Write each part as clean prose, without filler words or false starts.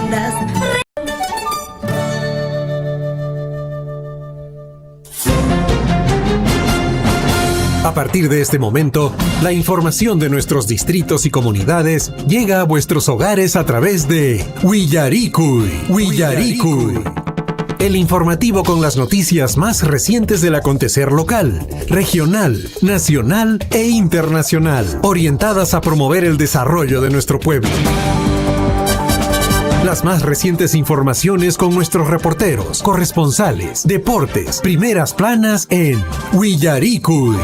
ondas. A partir de este momento, la información de nuestros distritos y comunidades llega a vuestros hogares a través de Willaricui. El informativo con las noticias más recientes del acontecer local, regional, nacional e internacional, orientadas a promover el desarrollo de nuestro pueblo. Las más recientes informaciones con nuestros reporteros, corresponsales, deportes, primeras planas en Willaricui.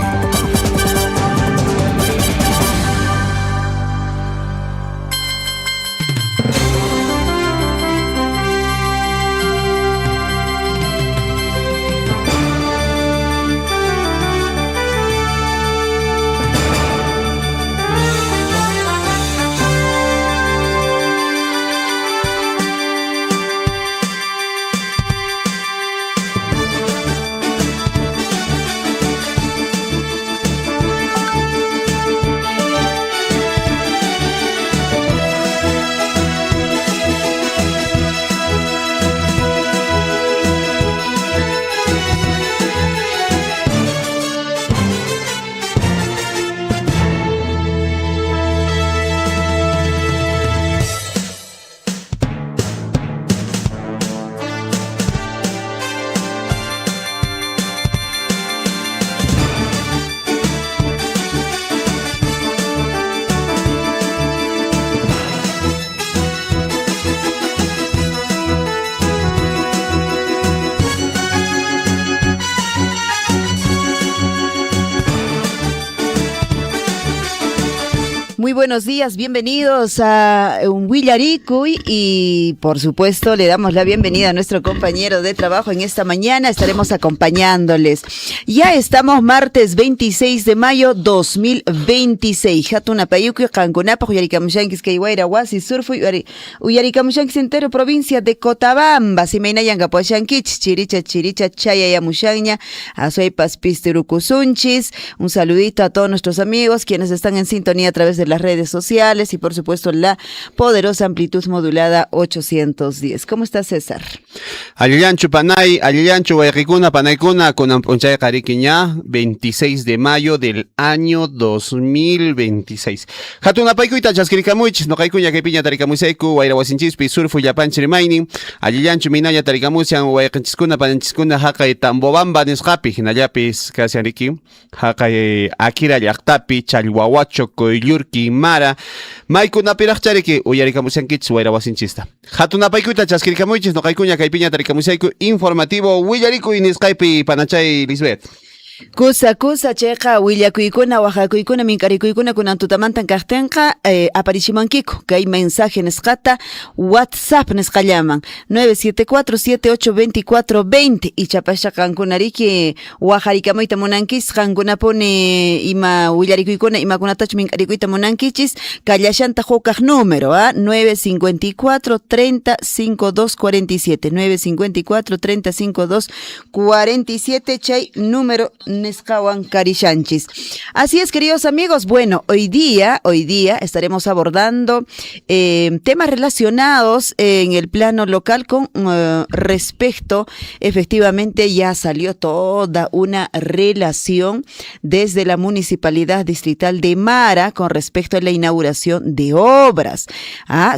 Muy buenos días, bienvenidos a Willaricui y por supuesto le damos la bienvenida a nuestro compañero de trabajo en esta mañana, estaremos acompañándoles. Ya estamos martes 26 de mayo 2026. Hatuna payuki kankunapa uyarikamushankis kaywaira wasi surfu uyarikamushankis entero provincia de Cotabamba. Simaynayanga poshankich chiricha chayayamushaña asoypas pistirukusunchis. Un saludito a todos nuestros amigos quienes están en sintonía a través de las redes sociales y por supuesto la poderosa amplitud modulada 810. ¿Cómo está César? Alillanchu panay, alillanchu wayrikuna panaykuna kunan punchay qarikiña 26 de mayo del año 2026. Hatuna paykuyta chaskirikamuchis noqaykuña kaypiña tarikamusayku wayra wasinchispi surfu llapanchi rimaynin alillanchu minalla tarikamusyan wayqinchiskuna pananchiskuna haqay Tambobamba nisqapi hinallapis kasyanriki haqay Akira llaqtapi Challwawacho Coyllurki Mara maykunapiraqchariki uyarikamusyankichis wayra wasinchista. Hatunapaykuyta chaskirikamuchis noqaykuña kaypiña tarikamusayku informativo Willaricui nisqaypi panachay Lisbeth. Kusa chayqa willakuykuna waqhakuykuna minkarikuykuna kunan tutamantan kaqtinqa aparishimankiku kay mensaje nisqata WhatsApp nisqallaman 974782420 y chapasha qankunariki waqharikamayta munankis qankunapuni ima willarikuykuna imakunatachu minkarikuyta munankichis kallashanta hukaq número 954-30-5247 954-30-5247 chay número Nescawan Carishanchis. Así es, queridos amigos, bueno, hoy día estaremos abordando temas relacionados en el plano local con respecto, efectivamente ya salió toda una relación desde la Municipalidad Distrital de Mara con respecto a la inauguración de obras.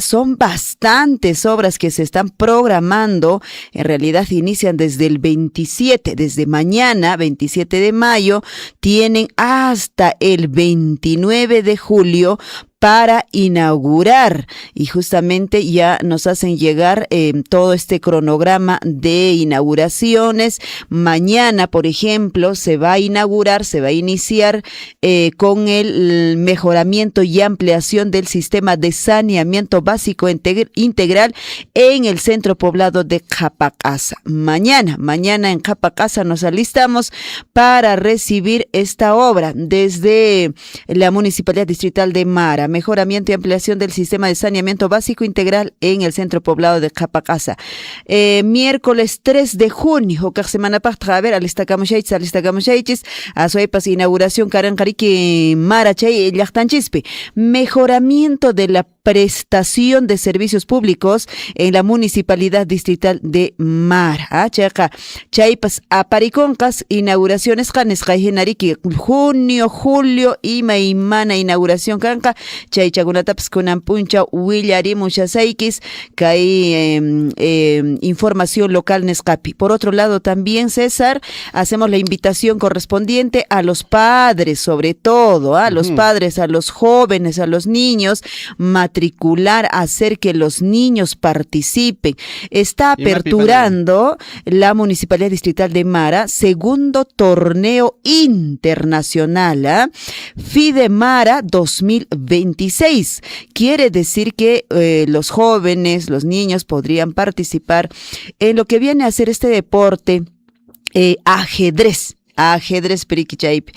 Son bastantes obras que se están programando, en realidad inician desde el 27, desde mañana, 27 de mayo, tienen hasta el 29 de julio para inaugurar y justamente ya nos hacen llegar todo este cronograma de inauguraciones. Mañana, por ejemplo, se va a iniciar con el mejoramiento y ampliación del sistema de saneamiento básico integral en el centro poblado de Japacasa. Mañana en Japacasa nos alistamos para recibir esta obra desde la Municipalidad Distrital de Mara. mejoramiento y ampliación del sistema de saneamiento básico integral en el centro poblado de Capacasa. Miércoles 3 de junio, que semana pasada, a ver, alistacamos a suepas inauguración Karankariki Marachay, Llactanchispe. Mejoramiento de la prestación de servicios públicos en la municipalidad distrital de Mara. Chaypas apariconcas inauguraciones canes Genariki junio, julio y maimana inauguración canca chaychagunataps kunan puncha Willari Muchasaikis kai información local Nescapi. Por otro lado también, César, hacemos la invitación correspondiente a los padres, sobre todo a los padres, a los jóvenes, a los niños, matricular, hacer que los niños participen. Está aperturando la Municipalidad Distrital de Mara segundo torneo internacional, FIDE Mara 2026. Quiere decir que los jóvenes, los niños podrían participar en lo que viene a ser este deporte, ajedrez periquichayp.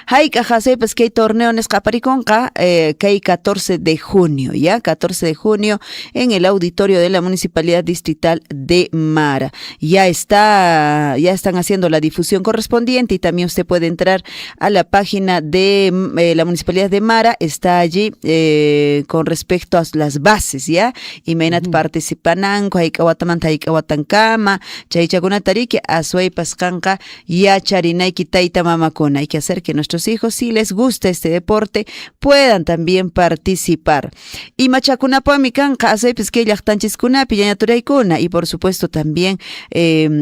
Haika pues que hay torneo en Escapariconca, que hay 14 de junio, ¿ya? 14 de junio en el auditorio de la Municipalidad Distrital de Mara. Ya están haciendo la difusión correspondiente y también usted puede entrar a la página de la Municipalidad de Mara, está allí con respecto a las bases, ¿ya? Imagínate participananco, haika watankama, chaychakunatariki, asuay pascanca, ya charinay Taita Mamakona. Hay que hacer que nuestros hijos, si les gusta este deporte, puedan también participar. Y Machacunapoamican, Casepesque, Yachtanchiscuna, Piñaturaicuna. Y por supuesto también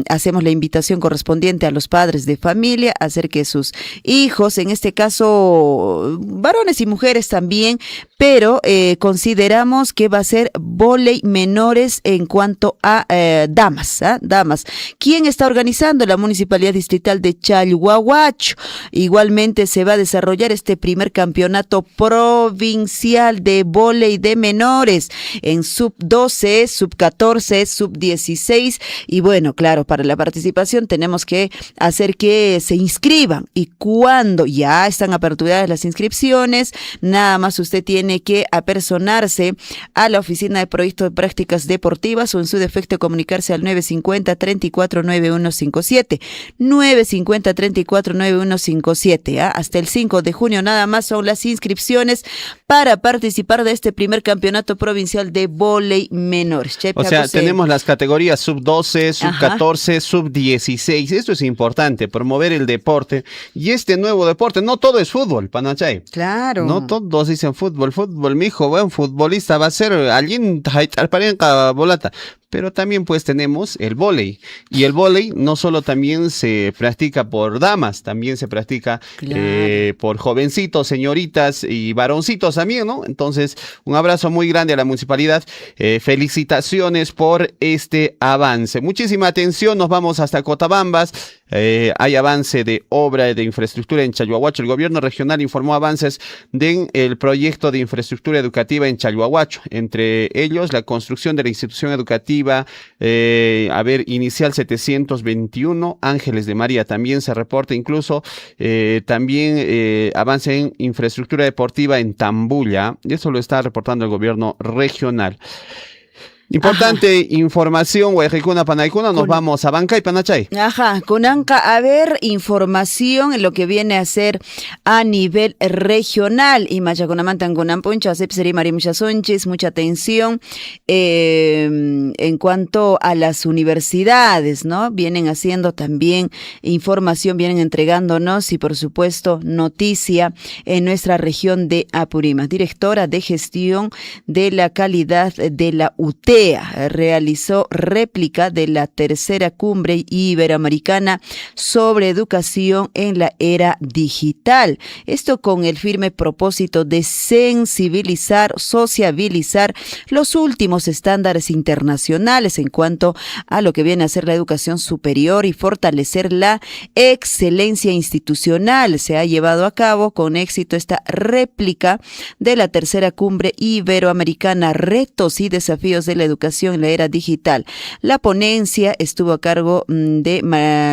hacemos la invitación correspondiente a los padres de familia a hacer que sus hijos, en este caso varones y mujeres también, pero consideramos que va a ser vóley menores en cuanto a damas. Damas. ¿Quién está organizando? La Municipalidad Distrital de Chalhuahuacho. Igualmente se va a desarrollar este primer campeonato provincial de vóley de menores en sub 12, sub 14, sub 16 y bueno, claro, para la participación tenemos que hacer que se inscriban y cuando ya están aperturadas las inscripciones, nada más usted tiene que apersonarse a la Oficina de Proyectos de Prácticas Deportivas o en su defecto comunicarse al 950-349157, 950-349157. Hasta el 5 de junio nada más son las inscripciones para participar de este primer campeonato provincial de vóley menores. O sea, tenemos las categorías sub 12, sub 14, sub 16. Esto es importante, promover el deporte y este nuevo deporte. No todo es fútbol, Panachay. Claro. No todos dicen fútbol, mijo, buen futbolista va a ser alguien bolata. Pero también pues tenemos el vóley. Y el vóley no solo también se practica por damas, también se practica por jovencitos, señoritas y varoncitos también, ¿no? Entonces, un abrazo muy grande a la municipalidad. Felicitaciones por este avance. Muchísima atención, nos vamos hasta Cotabambas. Hay avance de obra de infraestructura en Chalhuahuacho. El gobierno regional informó avances del proyecto de infraestructura educativa en Chalhuahuacho. Entre ellos, la construcción de la institución educativa inicial 721, Ángeles de María también se reporta, incluso también avance en infraestructura deportiva en Tambulla, y eso lo está reportando el gobierno regional. Importante información, Guayajicuna, Panaicuna, nos vamos a Banca y Panachay. Kunanka, a ver, información en lo que viene a ser a nivel regional. Y Machacunamantan Gunampuncha, Sepseri Marimuchasonchis, mucha atención en cuanto a las universidades, ¿no? Vienen haciendo también información, vienen entregándonos y por supuesto noticia en nuestra región de Apurímac. Directora de Gestión de la Calidad de la UTEA realizó réplica de la tercera cumbre iberoamericana sobre educación en la era digital. Esto con el firme propósito de sensibilizar, sociabilizar los últimos estándares internacionales internacionales en cuanto a lo que viene a ser la educación superior y fortalecer la excelencia institucional. Se ha llevado a cabo con éxito esta réplica de la tercera cumbre iberoamericana, retos y desafíos de la educación en la era digital. La ponencia estuvo a cargo de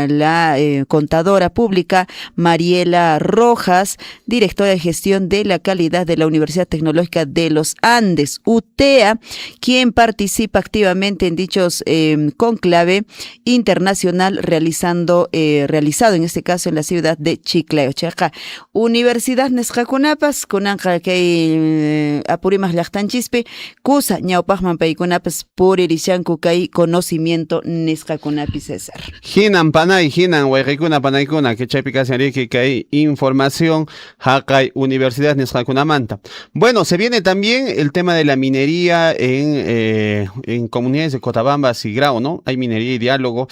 la contadora pública Mariela Rojas, directora de gestión de la calidad de la Universidad Tecnológica de los Andes, UTEA, quien participa activamente en dichos conclave internacional realizado en este caso en la ciudad de Chiclayo. Chaja, Universidad Nescacunapas, kunanja que apurimas llaqtanchispi, kusa ñawpaqman paykunapas puririshanku kay conocimiento Nescacunapi, César. Hinan panay, hinan waykikuna panaykuna, que chaypi kasyanriki kay información haqay Universidad Nescakunamanta. Bueno, se viene también el tema de la minería en comunidades de Cotabambas y Grau, ¿no? Hay minería y diálogo.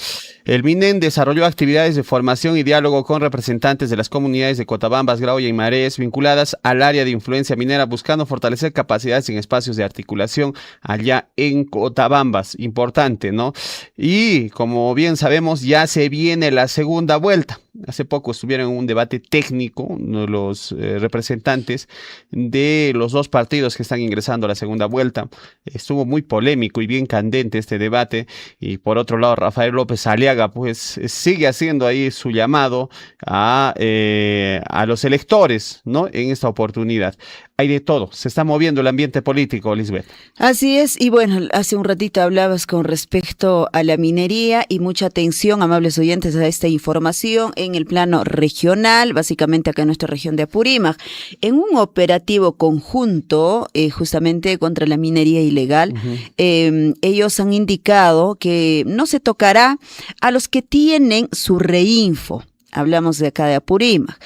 El MINEN desarrolló actividades de formación y diálogo con representantes de las comunidades de Cotabambas, Grau y Aymarés vinculadas al área de influencia minera, buscando fortalecer capacidades en espacios de articulación allá en Cotabambas. Importante, ¿no? Y como bien sabemos, ya se viene la segunda vuelta. Hace poco estuvieron en un debate técnico los representantes de los dos partidos que están ingresando a la segunda vuelta. Estuvo muy polémico y bien candente este debate. Y por otro lado, Rafael López Aliaga pues sigue haciendo ahí su llamado a los electores, ¿no? En esta oportunidad. Hay de todo, se está moviendo el ambiente político, Lisbeth. Así es, y bueno, hace un ratito hablabas con respecto a la minería y mucha atención, amables oyentes, a esta información en el plano regional, básicamente acá en nuestra región de Apurímac, en un operativo conjunto justamente contra la minería ilegal. Ellos han indicado que no se tocará a los que tienen su reinfo. Hablamos de acá de Apurímac.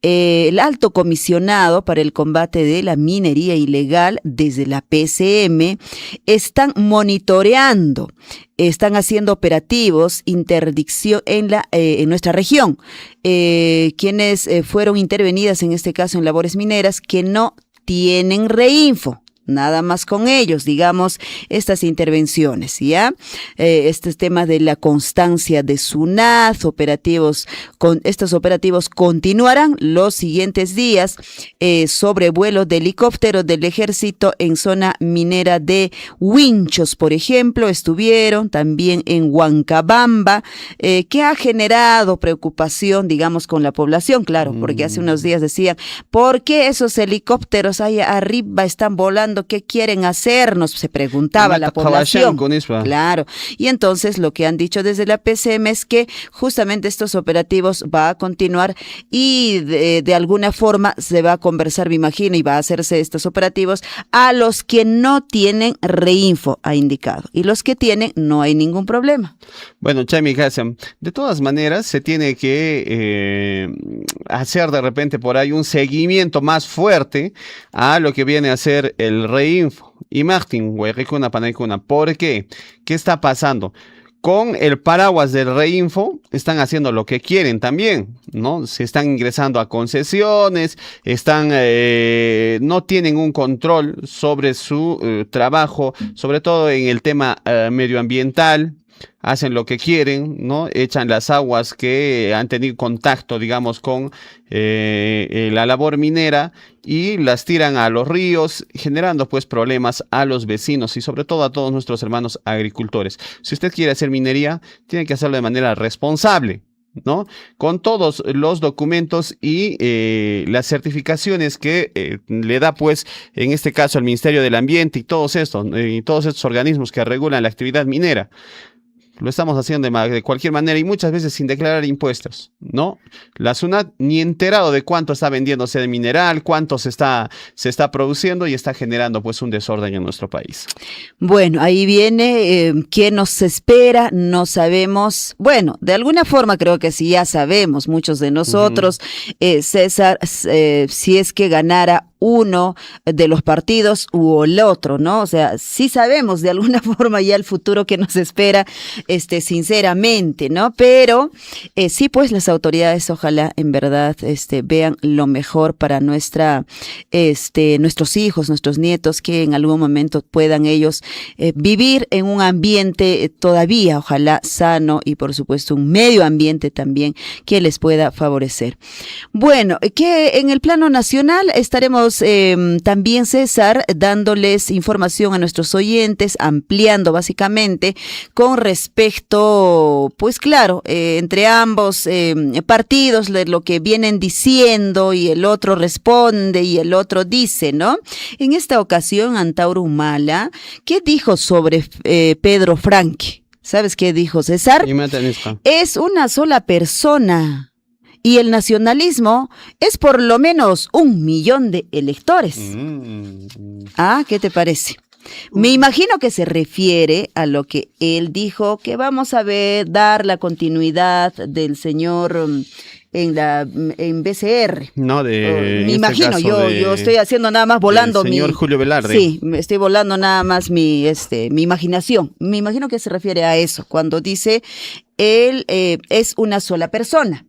El alto comisionado para el combate de la minería ilegal desde la PCM están monitoreando, están haciendo operativos interdicción en nuestra región, quienes fueron intervenidas en este caso en labores mineras que no tienen reinfo. Nada más con ellos, digamos, estas intervenciones, ¿ya? Este tema de la constancia de SUNAT, estos operativos continuarán los siguientes días, sobrevuelo de helicópteros del ejército en zona minera de Huinchos, por ejemplo, estuvieron también en Huancabamba, que ha generado preocupación, digamos, con la población, claro, porque hace unos días decían, ¿por qué esos helicópteros ahí arriba están volando? ¿Qué quieren hacernos? Se preguntaba la población. Claro. Y entonces lo que han dicho desde la PCM es que justamente estos operativos va a continuar y de alguna forma se va a conversar, me imagino, y va a hacerse estos operativos a los que no tienen reinfo, ha indicado. Y los que tienen, no hay ningún problema. Bueno, Chami Hassam, de todas maneras se tiene que hacer de repente por ahí un seguimiento más fuerte a lo que viene a ser el reinfo. Y Martín, Huayquicuna, Panaicuna, ¿por qué? ¿Qué está pasando? Con el paraguas del reinfo están haciendo lo que quieren también, ¿no? Se están ingresando a concesiones, no tienen un control sobre su trabajo, sobre todo en el tema medioambiental. Hacen lo que quieren, ¿no? Echan las aguas que han tenido contacto, digamos, con la labor minera y las tiran a los ríos, generando pues problemas a los vecinos y sobre todo a todos nuestros hermanos agricultores. Si usted quiere hacer minería, tiene que hacerlo de manera responsable, ¿no? Con todos los documentos y las certificaciones que le da, pues, en este caso el Ministerio del Ambiente y todos estos organismos que regulan la actividad minera. Lo estamos haciendo de cualquier manera y muchas veces sin declarar impuestos, ¿no? La SUNAT ni enterado de cuánto está vendiéndose de mineral, cuánto se está produciendo y está generando pues un desorden en nuestro país. Bueno, ahí viene qué nos espera, no sabemos. Bueno, de alguna forma creo que sí ya sabemos muchos de nosotros, César, si es que ganara uno de los partidos u el otro, ¿no? O sea, sí sabemos de alguna forma ya el futuro que nos espera, sinceramente, ¿no? Pero sí, pues las autoridades ojalá en verdad vean lo mejor para nuestros hijos, nuestros nietos, que en algún momento puedan ellos vivir en un ambiente todavía, ojalá sano, y por supuesto un medio ambiente también que les pueda favorecer. Bueno, que en el plano nacional estaremos también, César, dándoles información a nuestros oyentes, ampliando básicamente con respecto, pues claro, entre ambos partidos, lo que vienen diciendo y el otro responde y el otro dice, ¿no? En esta ocasión, Antauro Humala, ¿qué dijo sobre Pedro Franque? ¿Sabes qué dijo, César? Es una sola persona. Y el nacionalismo es por lo menos 1 millón de electores. Ah, ¿qué te parece? Me imagino que se refiere a lo que él dijo, que vamos a dar la continuidad del señor en BCR. No, me imagino, yo estoy haciendo nada más volando señor Julio Velarde. Sí, me estoy volando nada más mi imaginación. Me imagino que se refiere a eso, cuando dice él es una sola persona.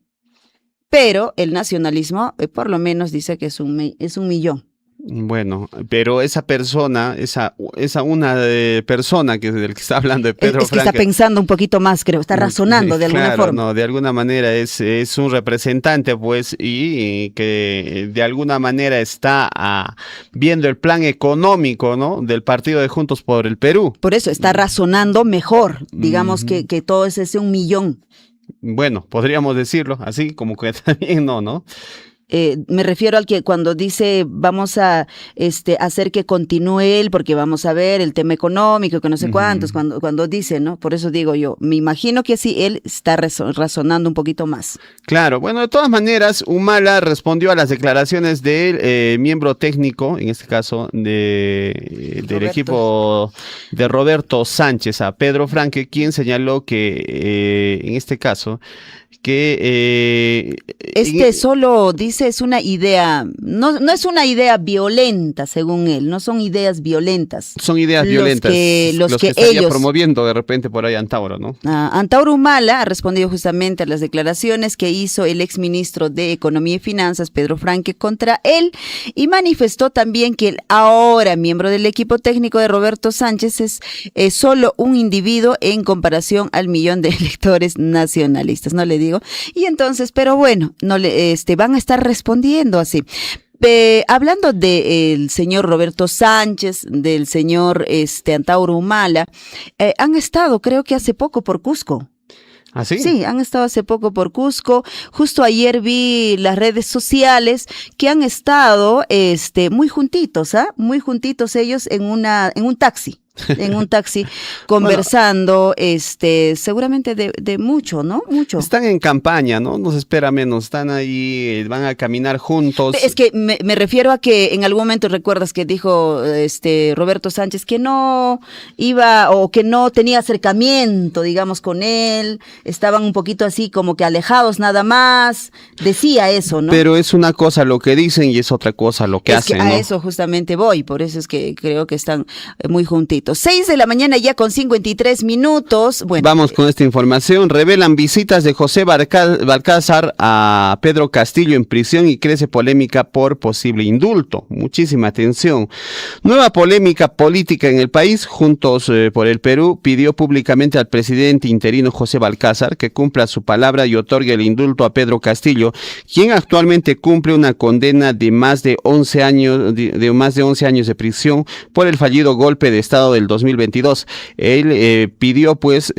Pero el nacionalismo, por lo menos, dice que es 1 millón. Bueno, pero esa persona, esa persona del que está hablando de Pedro Franque, está pensando un poquito más, creo, está razonando de alguna forma. No, de alguna manera es un representante, pues, y que de alguna manera está viendo el plan económico, ¿no? Del partido de Juntos por el Perú. Por eso está razonando mejor, digamos, que todo es ese 1 millón. Bueno, podríamos decirlo así, como que también no. Me refiero al que cuando dice vamos a hacer que continúe él porque vamos a ver el tema económico, que no sé cuántos, cuando dice, ¿no? Por eso digo yo, me imagino que sí, él está razonando un poquito más. Claro, bueno, de todas maneras, Humala respondió a las declaraciones del miembro técnico, en este caso del equipo de Roberto Sánchez, a Pedro Franque, quien señaló que en este caso que solo dice es una idea, no es una idea violenta, según él, no son ideas violentas. Son ideas violentas los que estaría ellos promoviendo de repente por ahí Antauro, ¿no? Antauro Humala ha respondido justamente a las declaraciones que hizo el exministro de Economía y Finanzas, Pedro Franque, contra él, y manifestó también que el ahora miembro del equipo técnico de Roberto Sánchez es solo un individuo en comparación al 1 millón de electores nacionalistas, no le digo. Y entonces, pero bueno, no van a estar respondiendo así. Hablando del señor Roberto Sánchez, del señor Antauro Humala, han estado, creo que hace poco, por Cusco. ¿Ah, sí? Sí, han estado hace poco por Cusco. Justo ayer vi las redes sociales que han estado muy juntitos, muy juntitos ellos en un taxi. Conversando, seguramente de mucho, ¿no? Mucho. Están en campaña, ¿no? Nos espera menos, están ahí, van a caminar juntos. Es que me refiero a que en algún momento recuerdas que dijo Roberto Sánchez que no iba o que no tenía acercamiento, digamos, con él, estaban un poquito así como que alejados nada más, decía eso, ¿no? Pero es una cosa lo que dicen y es otra cosa lo que hacen, que a ¿no? eso justamente voy, por eso es que creo que están muy juntitos. 6 de la mañana ya con 53 minutos. Bueno, vamos con esta información. Revelan visitas de José Balcázar a Pedro Castillo en prisión y crece polémica por posible indulto. Muchísima atención. Nueva polémica política en el país. Juntos por el Perú pidió públicamente al presidente interino José Balcázar que cumpla su palabra y otorgue el indulto a Pedro Castillo, quien actualmente cumple una condena de más de 11 años de prisión por el fallido golpe de Estado del 2022. Él pidió pues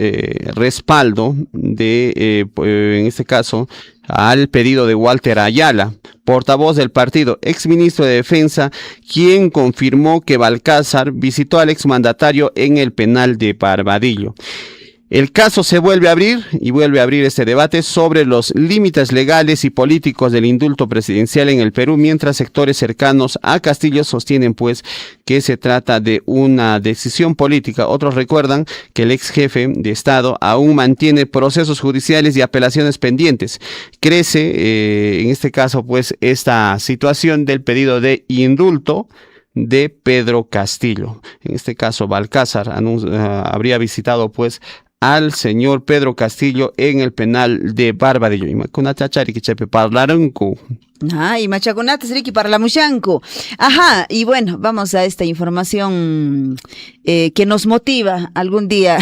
respaldo en este caso al pedido de Walter Ayala, portavoz del partido, exministro de Defensa, quien confirmó que Balcázar visitó al exmandatario en el penal de Barbadillo. El caso se vuelve a abrir y vuelve a abrir este debate sobre los límites legales y políticos del indulto presidencial en el Perú, mientras sectores cercanos a Castillo sostienen pues que se trata de una decisión política. Otros recuerdan que el ex jefe de Estado aún mantiene procesos judiciales y apelaciones pendientes. Crece en este caso pues esta situación del pedido de indulto de Pedro Castillo. En este caso Balcázar habría visitado pues al señor Pedro Castillo en el penal de Barbadillo. Y machaconata seriki para la mushanku. Ajá, y bueno, vamos a esta información que nos motiva algún día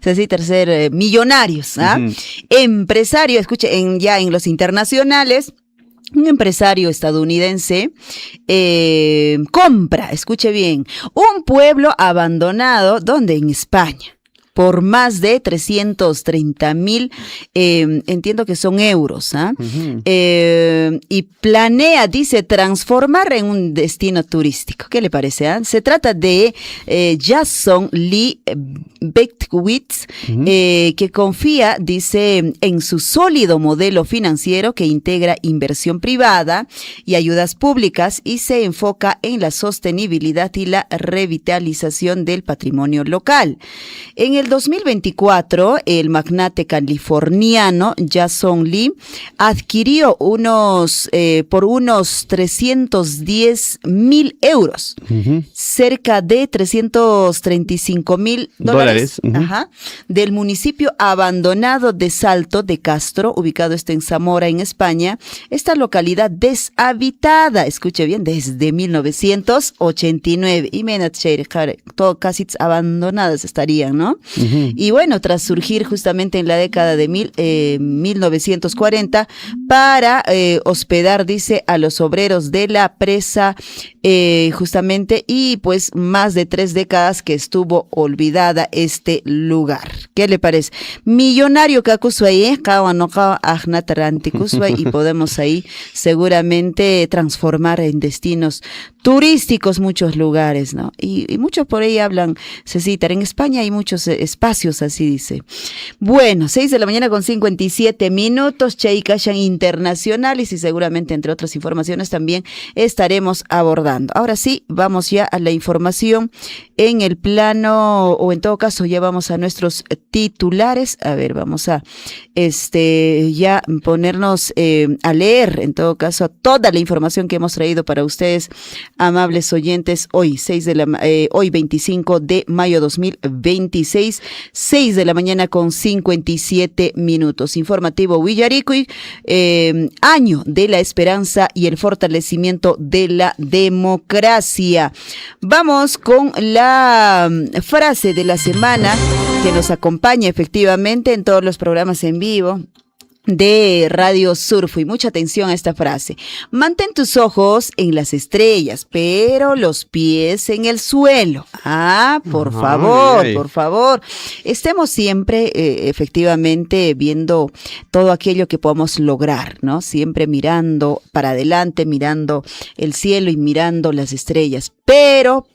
necesita ser millonarios, ¿ah? Empresario, escuche, ya en los internacionales. Un empresario estadounidense compra, escuche bien, un pueblo abandonado, ¿dónde? En España, por más de 330,000, entiendo que son euros, ¿ah? Y planea, dice, transformar en un destino turístico. ¿Qué le parece? Se trata de Jason Lee Beckwith, que confía, dice, en su sólido modelo financiero que integra inversión privada y ayudas públicas y se enfoca en la sostenibilidad y la revitalización del patrimonio local. En el 2024, el magnate californiano Jason Lee adquirió por unos 310,000 euros, cerca de 335,000 dólares, del municipio abandonado de Salto de Castro, ubicado en Zamora, en España. Esta localidad deshabitada, escuche bien, desde 1989. Y todo casi abandonadas estarían, ¿no? Y bueno, tras surgir justamente en la década de 1940 para hospedar, dice, a los obreros de la presa, justamente, y pues más de 3 décadas que estuvo olvidada este lugar. ¿Qué le parece? Millonario Kakusway, y podemos ahí seguramente transformar en destinos turísticos muchos lugares, ¿no? Y muchos por ahí hablan, Cecitar, en España hay muchos espacios, así dice. Bueno, 6:57 a.m, Cheikashan internacionales y seguramente entre otras informaciones también estaremos abordando. Ahora sí, vamos ya a la información en el plano, o en todo caso ya vamos a nuestros titulares. A ver, vamos a ya ponernos a leer en todo caso toda la información que hemos traído para ustedes, amables oyentes, hoy 25 de mayo 2026, 6:57 a.m. Informativo Villaricui, año de la esperanza y el fortalecimiento de la democracia. Vamos con la frase de la semana que nos acompaña efectivamente en todos los programas en vivo de Radio Surfo, y mucha atención a esta frase. Mantén tus ojos en las estrellas, pero los pies en el suelo. Por favor. Estemos siempre efectivamente viendo todo aquello que podamos lograr, ¿no? Siempre mirando para adelante, mirando el cielo y mirando las estrellas. Pero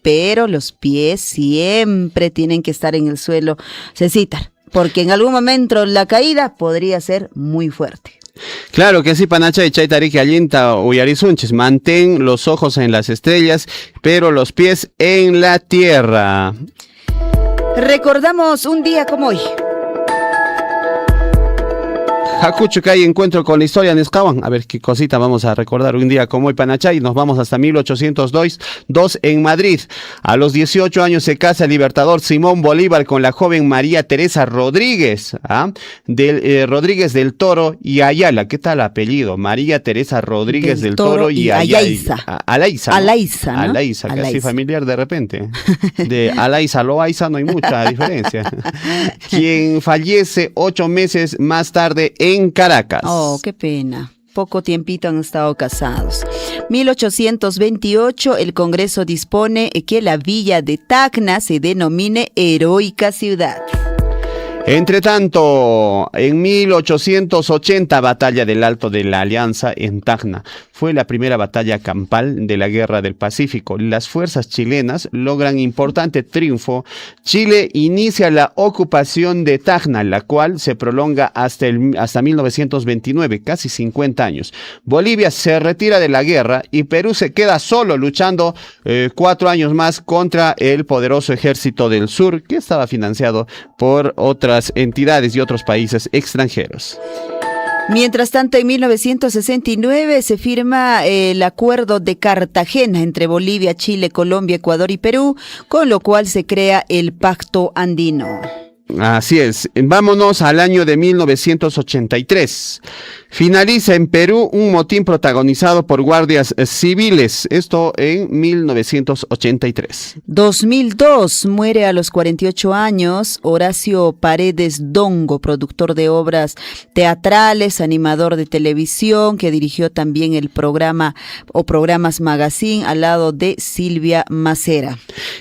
los pies siempre tienen que estar en el suelo, Cecitar, porque en algún momento la caída podría ser muy fuerte. Claro que sí, Panacha y Chaitariki Allinta Uyarisunchis. Mantén los ojos en las estrellas, pero los pies en la tierra. Recordamos un día como hoy. Hakuchukay, encuentro con la historia de Nescawan. A ver qué cosita vamos a recordar un día como hoy, Panachay. Nos vamos hasta 1802 en Madrid. A los 18 años se casa el libertador Simón Bolívar con la joven María Teresa Rodríguez, Rodríguez del Toro y Ayala. ¿Qué tal apellido? María Teresa Rodríguez del Toro y Ayala. Alaiza, casi familiar de repente. De Alaiza a Loaiza no hay mucha diferencia. Quien fallece 8 meses más tarde en Caracas. Oh, qué pena. Poco tiempito han estado casados. 1828, el Congreso dispone que la villa de Tacna se denomine Heroica Ciudad. Entre tanto, en 1880, batalla del Alto de la Alianza en Tacna. Fue la primera batalla campal de la Guerra del Pacífico. Las fuerzas chilenas logran importante triunfo. Chile inicia la ocupación de Tacna, la cual se prolonga hasta 1929, casi 50 años. Bolivia se retira de la guerra y Perú se queda solo luchando 4 años más contra el poderoso Ejército del Sur, que estaba financiado por otras entidades y otros países extranjeros. Mientras tanto, en 1969 se firma el Acuerdo de Cartagena entre Bolivia, Chile, Colombia, Ecuador y Perú, con lo cual se crea el Pacto Andino. Así es. Vámonos al año de 1983. Finaliza en Perú un motín protagonizado por guardias civiles. Esto en 1983. 2002 muere a los 48 años Horacio Paredes Dongo, productor de obras teatrales, animador de televisión, que dirigió también el programa o programas Magazine al lado de Silvia Macera.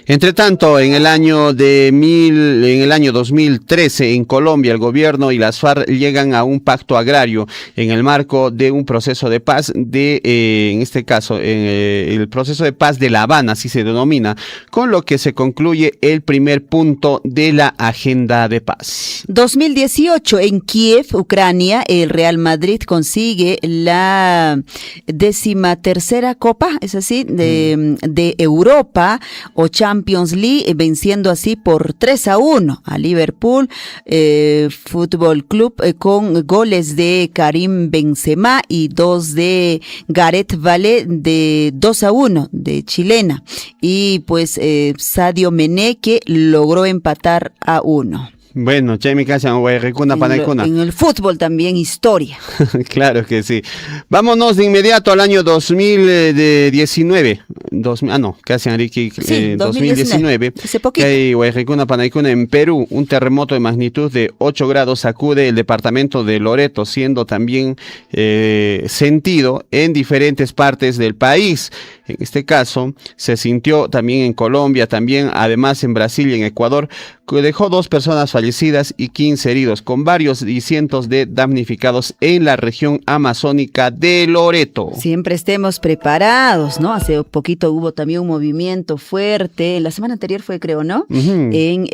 Entre tanto, en el año 2013, en Colombia, el gobierno y las FARC llegan a un pacto agrario en el marco de un proceso de paz en este caso, el proceso de paz de La Habana, así se denomina, con lo que se concluye el primer punto de la agenda de paz. 2018, en Kiev, Ucrania, el Real Madrid consigue la 13ª Copa, es así, de Europa o Champions League, venciendo así por 3-1 a Liverpool Fútbol Club con goles de Karim Benzema y 2 de Gareth Bale de 2-1 de chilena. Y pues Sadio Mané, que logró empatar a 1. Bueno, Chemi Casan, Guayrecuna, Panaicuna. En el fútbol también, historia. Claro que sí. Vámonos de inmediato al año 2019. Casi Enrique, 2019. Hace poquito. Que hay Guayrecuna, Panaicuna en Perú. Un terremoto de magnitud de 8 grados sacude el departamento de Loreto, siendo también sentido en diferentes partes del país. En este caso, se sintió también en Colombia, también además en Brasil y en Ecuador, que dejó 2 personas fallecidas y 15 heridos, con varios y cientos de damnificados en la región amazónica de Loreto. Siempre estemos preparados, ¿no? Hace poquito hubo también un movimiento fuerte, la semana anterior fue, creo, ¿no? Uh-huh. En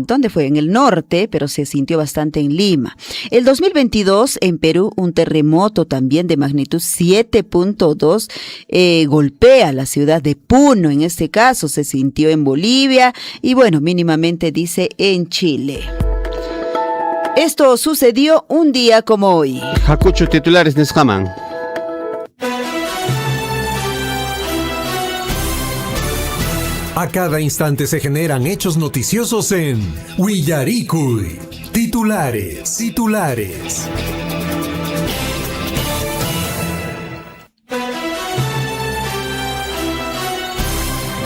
¿dónde fue? En el norte, pero se sintió bastante en Lima. El 2022, en Perú, un terremoto también de magnitud 7.2 golpea la ciudad de Puno. En este caso se sintió en Bolivia y bueno, mínimamente dice en Chile. Esto sucedió un día como hoy. Hakuchu titulares Nescaman. A cada instante se generan hechos noticiosos en Willaricui. Titulares.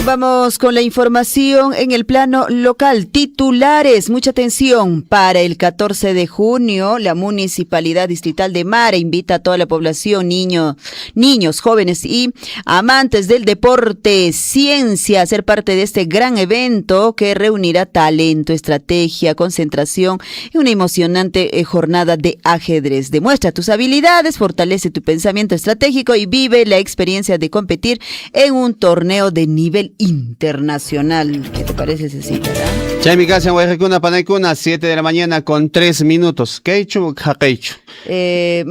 Vamos con la información en el plano local. Titulares, mucha atención. Para el 14 de junio, la Municipalidad Distrital de Mara invita a toda la población, niños, jóvenes y amantes del deporte, ciencia, a ser parte de este gran evento que reunirá talento, estrategia, concentración y una emocionante jornada de ajedrez. Demuestra tus habilidades, fortalece tu pensamiento estratégico y vive la experiencia de competir en un torneo de nivel internacional. ¿Qué te parece, Cecita? Chami Casa, Guayrecuna, Panaicuna, 7 de la mañana con 3 minutos. ¿Queichu? Jaqueichu. 7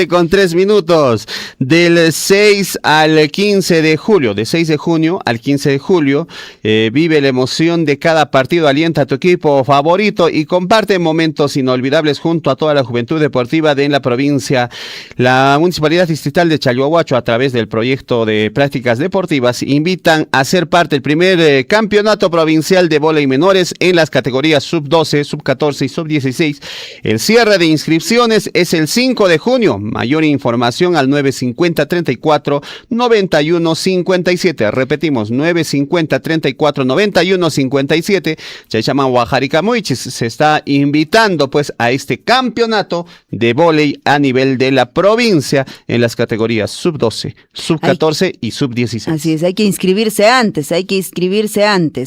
con 3 minutos. Del 6 al 15 de julio, de 6 de junio al 15 de julio, vive la emoción de cada partido, alienta a tu equipo favorito y comparte momentos inolvidables junto a toda la juventud deportiva de la provincia. La Municipalidad Distrital de Chalhuahuacho, a través del proyecto de prácticas deportivas, invitan a ser parte del primer campeonato provincial de vóley menores en las categorías sub-12, sub-14 y sub-16. El cierre de inscripciones es el 5 de junio. Mayor información al 950-34-91-57. Repetimos, 950-34-91-57. Chaychaman Huajaricamuichis se está invitando pues a este campeonato de vóley a nivel de la provincia en las categorías sub-12, sub-14 y sub-16. Así es, hay que inscribirse antes,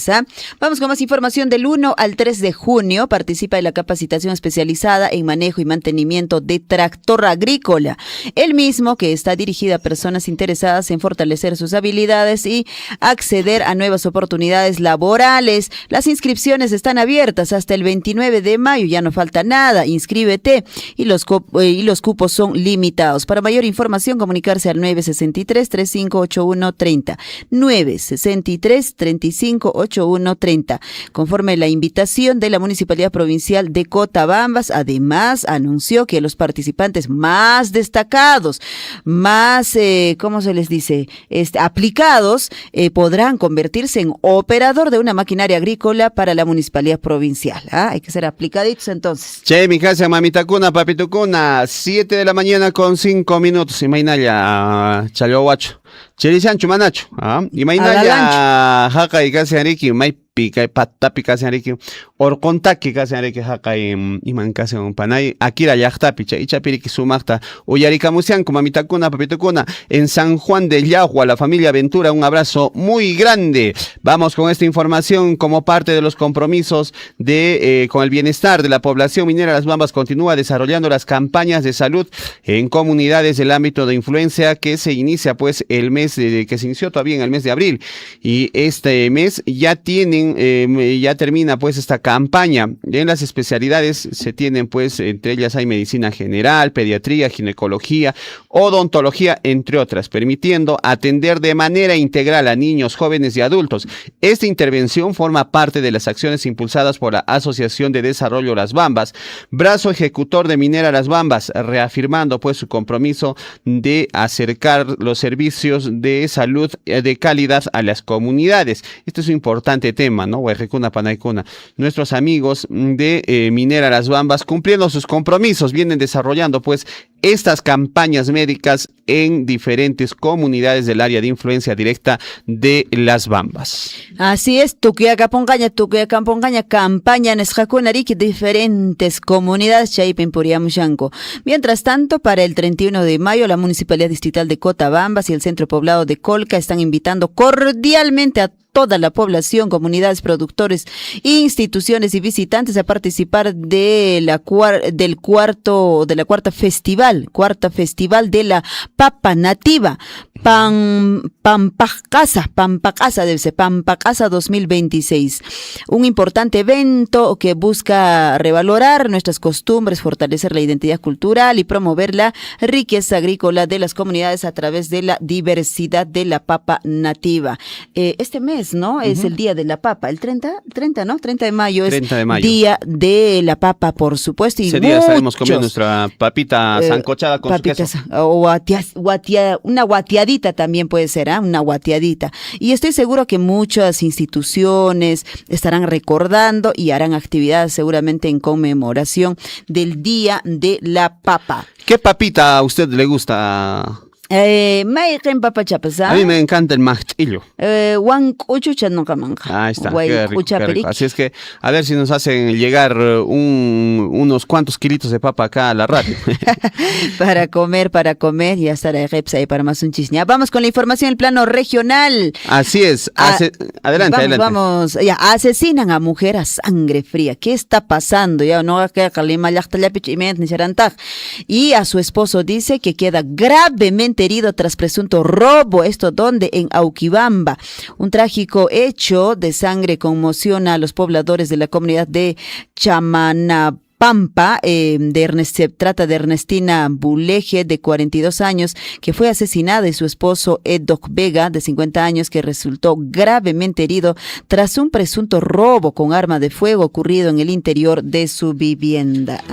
¿ah? Vamos con más información. Del 1 al 3 de junio participa en la capacitación especializada en manejo y mantenimiento de tractor agrícola. El mismo que está dirigida a personas interesadas en fortalecer sus habilidades y acceder a nuevas oportunidades laborales. Las inscripciones están abiertas hasta el 29 de mayo, ya no falta nada. Inscríbete y los cupos son limitados. Para mayor información, comunicarse al 963-358130. 963-358130. Conforme la invitación de la Municipalidad Provincial de Cotabambas, además anunció que los participantes más destacados, más, ¿cómo se les dice? Aplicados, podrán convertirse en operador de una maquinaria agrícola para la Municipalidad Provincial. Hay que ser aplicaditos entonces. Che, mi casa, mamita cuna, papito cuna, 7 de la mañana con 5 minutos. Imainaya, chalowacho. Chelichancho, manacho. Imainaya, jaca y casi ariki, pica patapi kasi ariki orcontaki kasi ariki haka iman kasi panay akira yachtapi ichapiriki sumakta uyarikamusianku mamitakuna papitukuna en San Juan de Yagua, la familia Ventura, un abrazo muy grande. Vamos con esta información como parte de los compromisos de con el bienestar de la población minera. Las Bambas continúa desarrollando las campañas de salud en comunidades del ámbito de influencia que se inicia pues el mes que se inició todavía en el mes de abril, y este mes ya tienen ya termina pues esta campaña. En las especialidades se tienen pues, entre ellas hay medicina general, pediatría, ginecología, odontología, entre otras, permitiendo atender de manera integral a niños, jóvenes y adultos. Esta intervención forma parte de las acciones impulsadas por la Asociación de Desarrollo Las Bambas, brazo ejecutor de Minera Las Bambas, reafirmando pues su compromiso de acercar los servicios de salud de calidad a las comunidades. Este es un importante tema, ¿no? Huayrecuna, Panaicuna. Nuestros amigos de Minera Las Bambas, cumpliendo sus compromisos, vienen desarrollando pues estas campañas médicas en diferentes comunidades del área de influencia directa de Las Bambas. Así es, Tukuya Campongaña, campaña en Esjacunariki, diferentes comunidades, Chaipen Puriamushanco. Mientras tanto, para el 31 de mayo, la Municipalidad Distrital de Cotabambas y el Centro Poblado de Colca están invitando cordialmente a toda la población, comunidades, productores, instituciones y visitantes a participar de la cuarta festival de la papa nativa, Pampacasa debe ser, Pampacasa 2026. Un importante evento que busca revalorar nuestras costumbres, fortalecer la identidad cultural y promover la riqueza agrícola de las comunidades a través de la diversidad de la papa nativa. Este mes, ¿no? Es el Día de la Papa, el 30, ¿no? 30 de mayo es 30 de mayo. Día de la Papa, por supuesto. Y ese día estaremos comiendo nuestra papita sancochada con su queso. O una guatiadita también puede ser, una guatiadita. Y estoy seguro que muchas instituciones estarán recordando y harán actividades seguramente en conmemoración del Día de la Papa. ¿Qué papita a usted le gusta? A mí me encanta el mastillo. Ahí está, qué rico, qué rico. Así es que a ver si nos hacen llegar unos cuantos kilitos de papa acá a la radio. para comer, y estar ahí para más un chisña. Vamos con la información del plano regional. Así es. Adelante. Vamos. Ya, asesinan a mujer a sangre fría. ¿Qué está pasando? Ya no y a su esposo dice que queda gravemente herido tras presunto robo, esto donde en Auquibamba. Un trágico hecho de sangre conmociona a los pobladores de la comunidad de Chamanapampa. Se trata de Ernestina Buleje, de 42 años, que fue asesinada, y su esposo Edoc Vega, de 50 años, que resultó gravemente herido tras un presunto robo con arma de fuego ocurrido en el interior de su vivienda.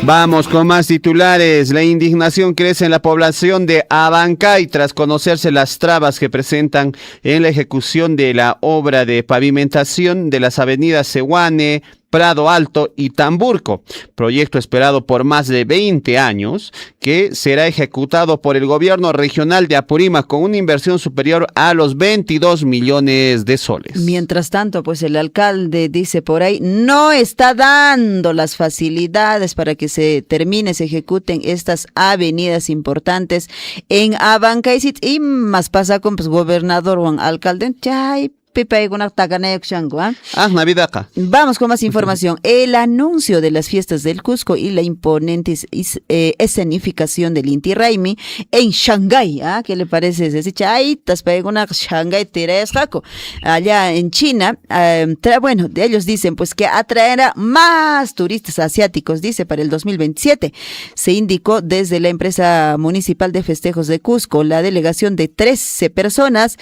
Vamos con más titulares. La indignación crece en la población de Abancay tras conocerse las trabas que presentan en la ejecución de la obra de pavimentación de las avenidas Sehuane, Prado Alto y Tamburco, proyecto esperado por más de 20 años que será ejecutado por el gobierno regional de Apurímac con una inversión superior a los 22 millones de soles. Mientras tanto, pues el alcalde dice por ahí, no está dando las facilidades para que se ejecuten estas avenidas importantes en Abancaycit y más pasa con pues, gobernador o alcalde, chay, Vamos con más información. El anuncio de las fiestas del Cusco y la imponente escenificación del Inti Raymi en Shanghái. ¿Qué le parece? Allá en China, bueno, ellos dicen pues que atraerá más turistas asiáticos, dice, para el 2027. Se indicó desde la empresa municipal de festejos de Cusco, la delegación de 13 personas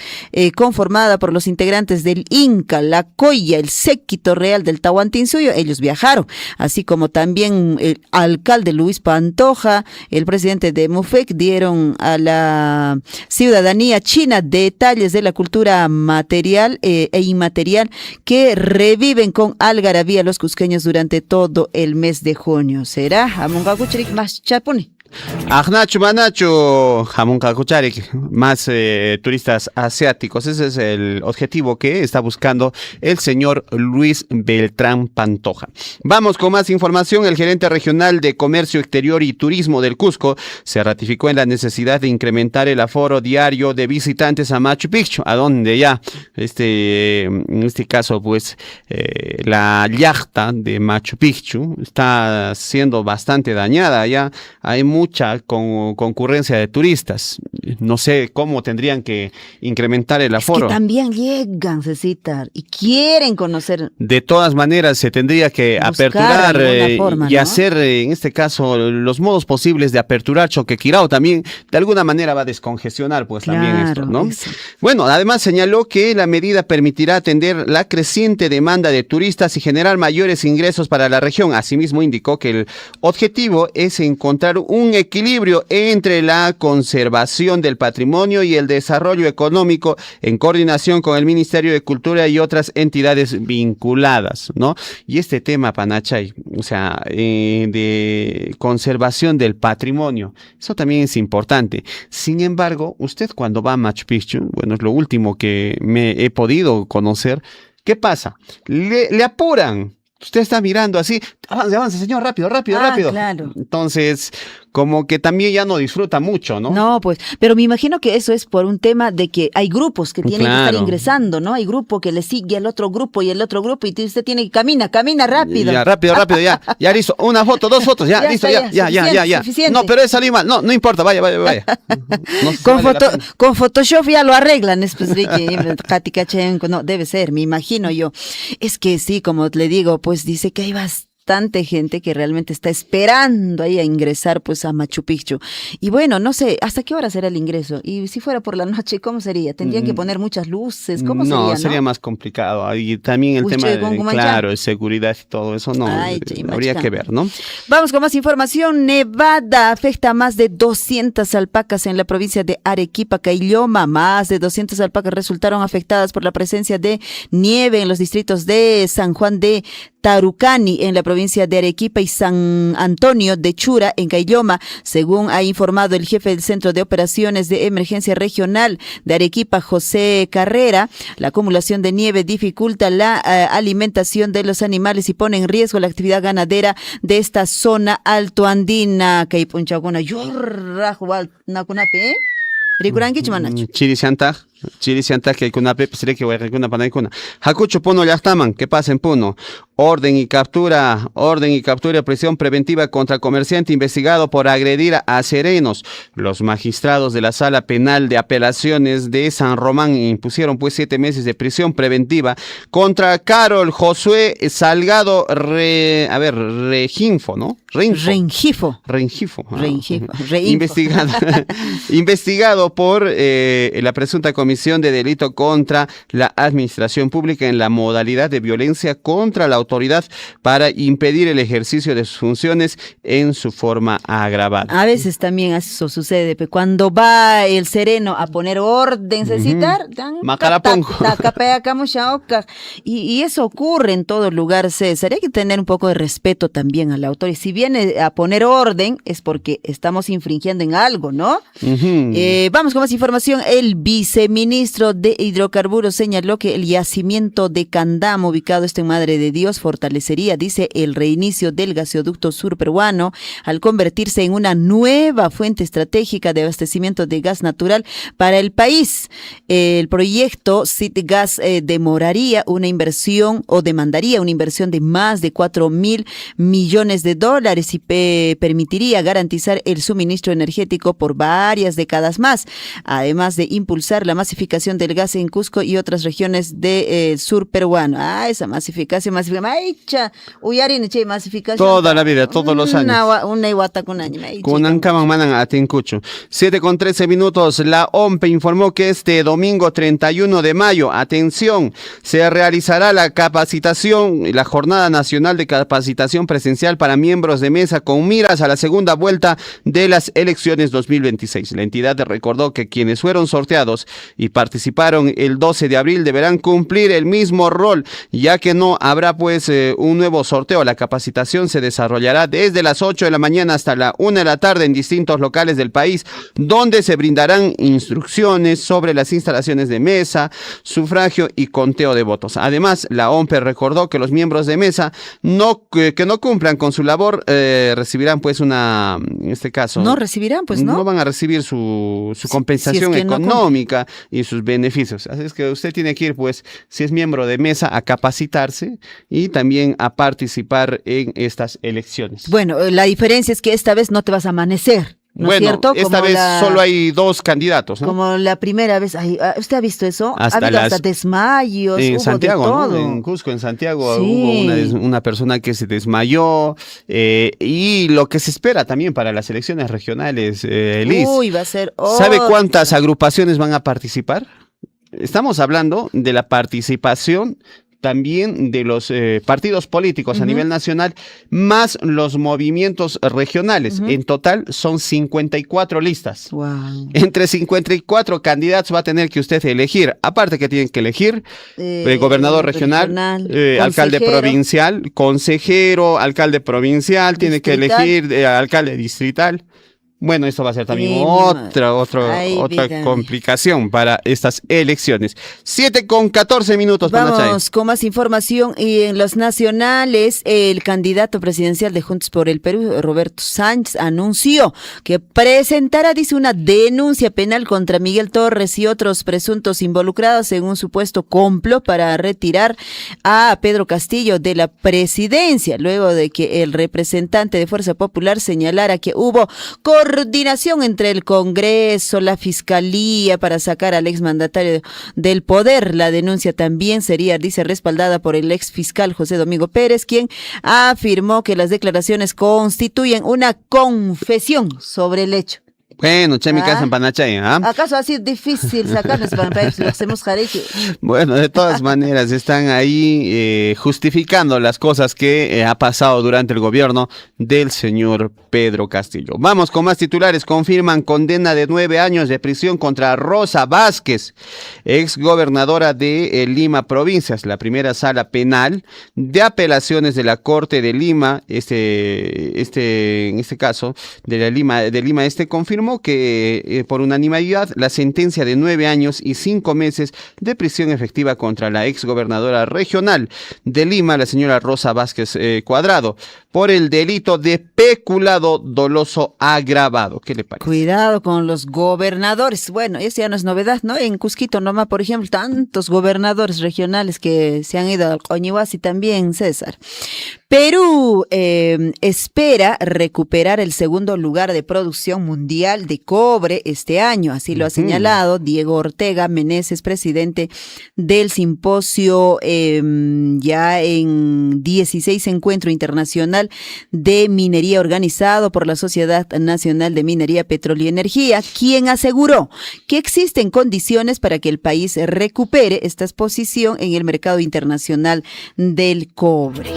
conformada por los integrantes del Inca, la Coya, el séquito real del Tahuantinsuyo, ellos viajaron, así como también el alcalde Luis Pantoja, el presidente de MUFEC, dieron a la ciudadanía china detalles de la cultura material e inmaterial que reviven con algarabía los cusqueños durante todo el mes de junio. ¿Será? Amungakuchirik más chapuni. Ajnachu Manachu, Jamón Cacucharik, más turistas asiáticos. Ese es el objetivo que está buscando el señor Luis Beltrán Pantoja. Vamos con más información. El gerente regional de Comercio Exterior y Turismo del Cusco se ratificó en la necesidad de incrementar el aforo diario de visitantes a Machu Picchu, a donde ya, en este caso, pues, la yacta de Machu Picchu está siendo bastante dañada. Ya hay mucha concurrencia de turistas. No sé cómo tendrían que incrementar el aforo. Es que también llegan, Cecitar, y quieren conocer. De todas maneras, se tendría que aperturar forma, y hacer, en este caso, los modos posibles de aperturar Choquequirao. También, de alguna manera, va a descongestionar, pues, también esto, ¿no? Eso. Bueno, además señaló que la medida permitirá atender la creciente demanda de turistas y generar mayores ingresos para la región. Asimismo, indicó que el objetivo es encontrar un equilibrio entre la conservación del patrimonio y el desarrollo económico en coordinación con el Ministerio de Cultura y otras entidades vinculadas, ¿no? Y este tema, Panachay, o sea, de conservación del patrimonio, eso también es importante. Sin embargo, usted cuando va a Machu Picchu, bueno, es lo último que me he podido conocer, ¿qué pasa? Le apuran. Usted está mirando así, avance, señor, rápido. Claro. Entonces, como que también ya no disfruta mucho, ¿no? No, pues, pero me imagino que eso es por un tema de que hay grupos que tienen que estar ingresando, ¿no? Hay grupo que le sigue al otro grupo y usted tiene que camina rápido. Ya, rápido, ya listo, una foto, 2 fotos, ya, listo, ya. Suficiente. No, pero es salir mal, no importa, vaya. No con Photoshop ya lo arreglan, no, debe ser, me imagino yo. Es que sí, como le digo, pues dice que hay bastante gente que realmente está esperando ahí a ingresar pues a Machu Picchu. Y bueno, no sé, ¿hasta qué hora será el ingreso? Y si fuera por la noche, ¿cómo sería? ¿Tendrían que poner muchas luces? ¿Cómo sería? No, sería más complicado. Y también el tema de seguridad y todo eso, no, habría que ver, ¿no? Vamos con más información. Nevada afecta a más de 200 alpacas en la provincia de Arequipa, Caylloma. Más de 200 alpacas resultaron afectadas por la presencia de nieve en los distritos de San Juan de Tarucani en la provincia de Arequipa y San Antonio de Chura en Caylloma, según ha informado el jefe del Centro de Operaciones de Emergencia Regional de Arequipa, José Carrera. La acumulación de nieve dificulta la alimentación de los animales y pone en riesgo la actividad ganadera de esta zona altoandina. Chirisianta que kuna pepsire que huaycuna panaicuna. Hakucho Puno Llaqtaman, ¿qué pasa en Puno? Orden y captura, prisión preventiva contra comerciante investigado por agredir a serenos. Los magistrados de la Sala Penal de Apelaciones de San Román impusieron pues 7 meses de prisión preventiva contra Carol Josué Salgado Rengifo, ¿no? Rengifo. Investigado por la presunta comisión comisión de delito contra la administración pública en la modalidad de violencia contra la autoridad para impedir el ejercicio de sus funciones en su forma agravada. A veces también eso sucede, cuando va el sereno a poner orden, y eso ocurre en todo lugar, César. Hay que tener un poco de respeto también a la autoridad. Si viene a poner orden es porque estamos infringiendo en algo, ¿no? Vamos con más información. El viceministro de Hidrocarburos señaló que el yacimiento de Candamo, ubicado en Madre de Dios, fortalecería, dice, el reinicio del gasoducto sur peruano al convertirse en una nueva fuente estratégica de abastecimiento de gas natural para el país. El proyecto Citgas demandaría una inversión de más de 4.000 millones de dólares y permitiría garantizar el suministro energético por varias décadas más, además de impulsar la masificación del gas en Cusco y otras regiones del sur peruano. Esa masificación. Toda la vida, todos los años. Kunankaman manan atincucho. 7:13. La OMPE informó que este domingo 31 de mayo, atención, se realizará la capacitación, la Jornada Nacional de Capacitación Presencial para miembros de mesa con miras a la segunda vuelta de las elecciones 2026. La entidad recordó que quienes fueron sorteados y participaron el 12 de abril deberán cumplir el mismo rol, ya que no habrá un nuevo sorteo. La capacitación se desarrollará desde las 8 de la mañana hasta la 1 de la tarde en distintos locales del país, donde se brindarán instrucciones sobre las instalaciones de mesa, sufragio y conteo de votos. Además, la OMPE recordó que los miembros de mesa que no cumplan con su labor recibirán en este caso... No recibirán, no. No van a recibir su compensación económica y sus beneficios. Así es que usted tiene que ir, si es miembro de mesa, a capacitarse y también a participar en estas elecciones. Bueno, la diferencia es que esta vez no te vas a amanecer. ¿No es cierto? Esta vez solo hay 2 candidatos, ¿no? Como la primera vez. ¿Usted ha visto eso? Hasta ha habido hasta desmayos. En hubo Santiago, de todo. ¿no? En Cusco, en Santiago, hubo una persona que se desmayó. Y lo que se espera también para las elecciones regionales, Liz. Va a ser... ¿Sabe cuántas agrupaciones van a participar? Estamos hablando de la participación también de los partidos políticos a nivel nacional, más los movimientos regionales. En total son 54 listas. Wow. Entre 54 candidatos va a tener que usted elegir, aparte que tienen que elegir gobernador regional, alcalde provincial, consejero, alcalde provincial, tiene que elegir alcalde distrital. Bueno, esto va a ser también otra complicación para estas elecciones. 7:14. Vamos con más información. Y en los nacionales, el candidato presidencial de Juntos por el Perú, Roberto Sánchez, anunció que presentará, dice, una denuncia penal contra Miguel Torres y otros presuntos involucrados en un supuesto complot para retirar a Pedro Castillo de la presidencia, luego de que el representante de Fuerza Popular señalara que hubo coordinación entre el Congreso, la Fiscalía para sacar al exmandatario del poder. La denuncia también sería, dice, respaldada por el exfiscal José Domingo Pérez, quien afirmó que las declaraciones constituyen una confesión sobre el hecho. Bueno, Chemica Zampanachay, ¿ah? ¿Acaso ha sido difícil sacarnos para país? Lo hacemos jareque. Bueno, de todas maneras, están ahí justificando las cosas que ha pasado durante el gobierno del señor Pedro Castillo. Vamos con más titulares. Confirman condena de 9 años de prisión contra Rosa Vázquez, ex gobernadora de Lima Provincias. La primera sala penal de apelaciones de la Corte de Lima, en este caso, de Lima Este, confirmó que por unanimidad la sentencia de 9 años y 5 meses de prisión efectiva contra la exgobernadora regional de Lima, la señora Rosa Vázquez Cuadrado, por el delito de peculado doloso agravado. ¿Qué le parece? Cuidado con los gobernadores. Bueno, eso ya no es novedad, ¿no? En Cusquito nomás, por ejemplo, tantos gobernadores regionales que se han ido al Coñihuasi también, César. Perú espera recuperar el segundo lugar de producción mundial de cobre este año, así lo ha señalado Diego Ortega Meneses, presidente del simposio ya en 16 Encuentro Internacional Nacional de Minería organizado por la Sociedad Nacional de Minería, Petróleo y Energía, quien aseguró que existen condiciones para que el país recupere esta exposición en el mercado internacional del cobre.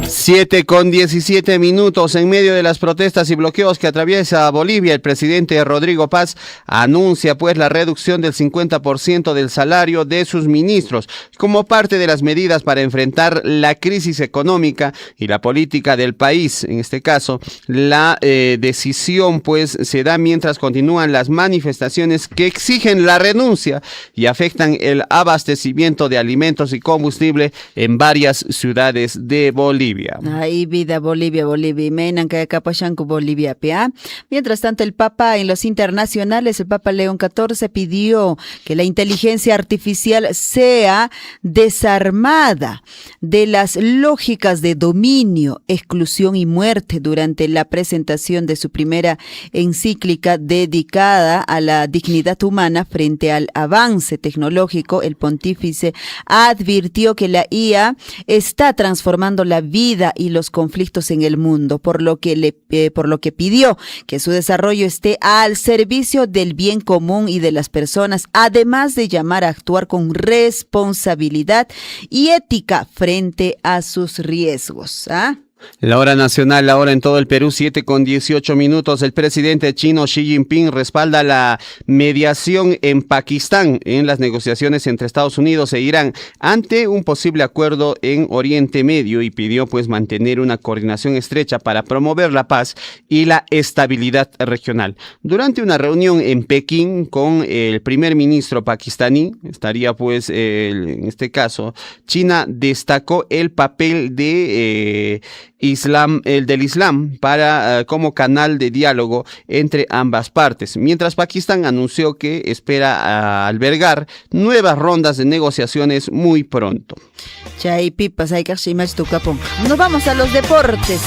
7:17 en medio de las protestas y bloqueos que atraviesa Bolivia, el presidente Rodrigo Paz anuncia pues la reducción del 50% del salario de sus ministros como parte de las medidas para enfrentar la crisis económica y la política del país. En este caso, la decisión pues se da mientras continúan las manifestaciones que exigen la renuncia y afectan el abastecimiento de alimentos y combustible en varias ciudades de Bolivia. Ay, vida, Bolivia, Bolivia. Menan que Capachanco, Bolivia, Pia. Mientras tanto, el Papa en los internacionales, el Papa León XIV pidió que la inteligencia artificial sea desarmada de las lógicas de dominio, exclusión y muerte durante la presentación de su primera encíclica dedicada a la dignidad humana frente al avance tecnológico. El pontífice advirtió que la IA está transformando la vida y los conflictos en el mundo, por lo que pidió que su desarrollo esté al servicio del bien común y de las personas, además de llamar a actuar con responsabilidad y ética frente a sus riesgos. La hora nacional, la hora en todo el Perú, 7:18. El presidente chino Xi Jinping respalda la mediación en Pakistán en las negociaciones entre Estados Unidos e Irán ante un posible acuerdo en Oriente Medio y pidió pues mantener una coordinación estrecha para promover la paz y la estabilidad regional. Durante una reunión en Pekín con el primer ministro pakistaní, estaría pues en este caso, China destacó el papel de del Islam para como canal de diálogo entre ambas partes, mientras Pakistán anunció que espera albergar nuevas rondas de negociaciones muy pronto. Nos vamos a los deportes.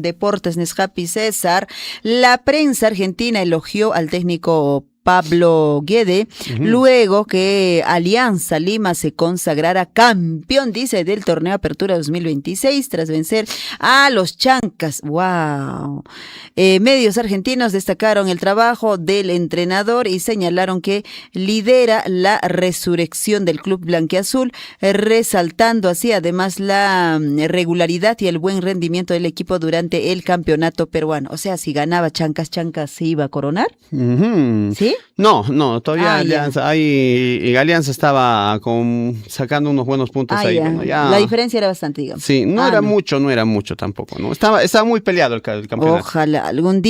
Deportes, Neshapi César. La prensa argentina elogió al técnico Pablo Guede, luego que Alianza Lima se consagrara campeón, dice, del torneo Apertura 2026 tras vencer a los Chancas. ¡Wow! Medios argentinos destacaron el trabajo del entrenador y señalaron que lidera la resurrección del club blanquiazul, resaltando así además la regularidad y el buen rendimiento del equipo durante el campeonato peruano. O sea, si ganaba Chancas, ¿se iba a coronar? ¿Sí? No, todavía Alianza estaba sacando unos buenos puntos ahí. Bueno, ya. La diferencia era bastante, digamos. Sí, no era mucho tampoco, ¿no? Estaba muy peleado el campeonato. Ojalá, algún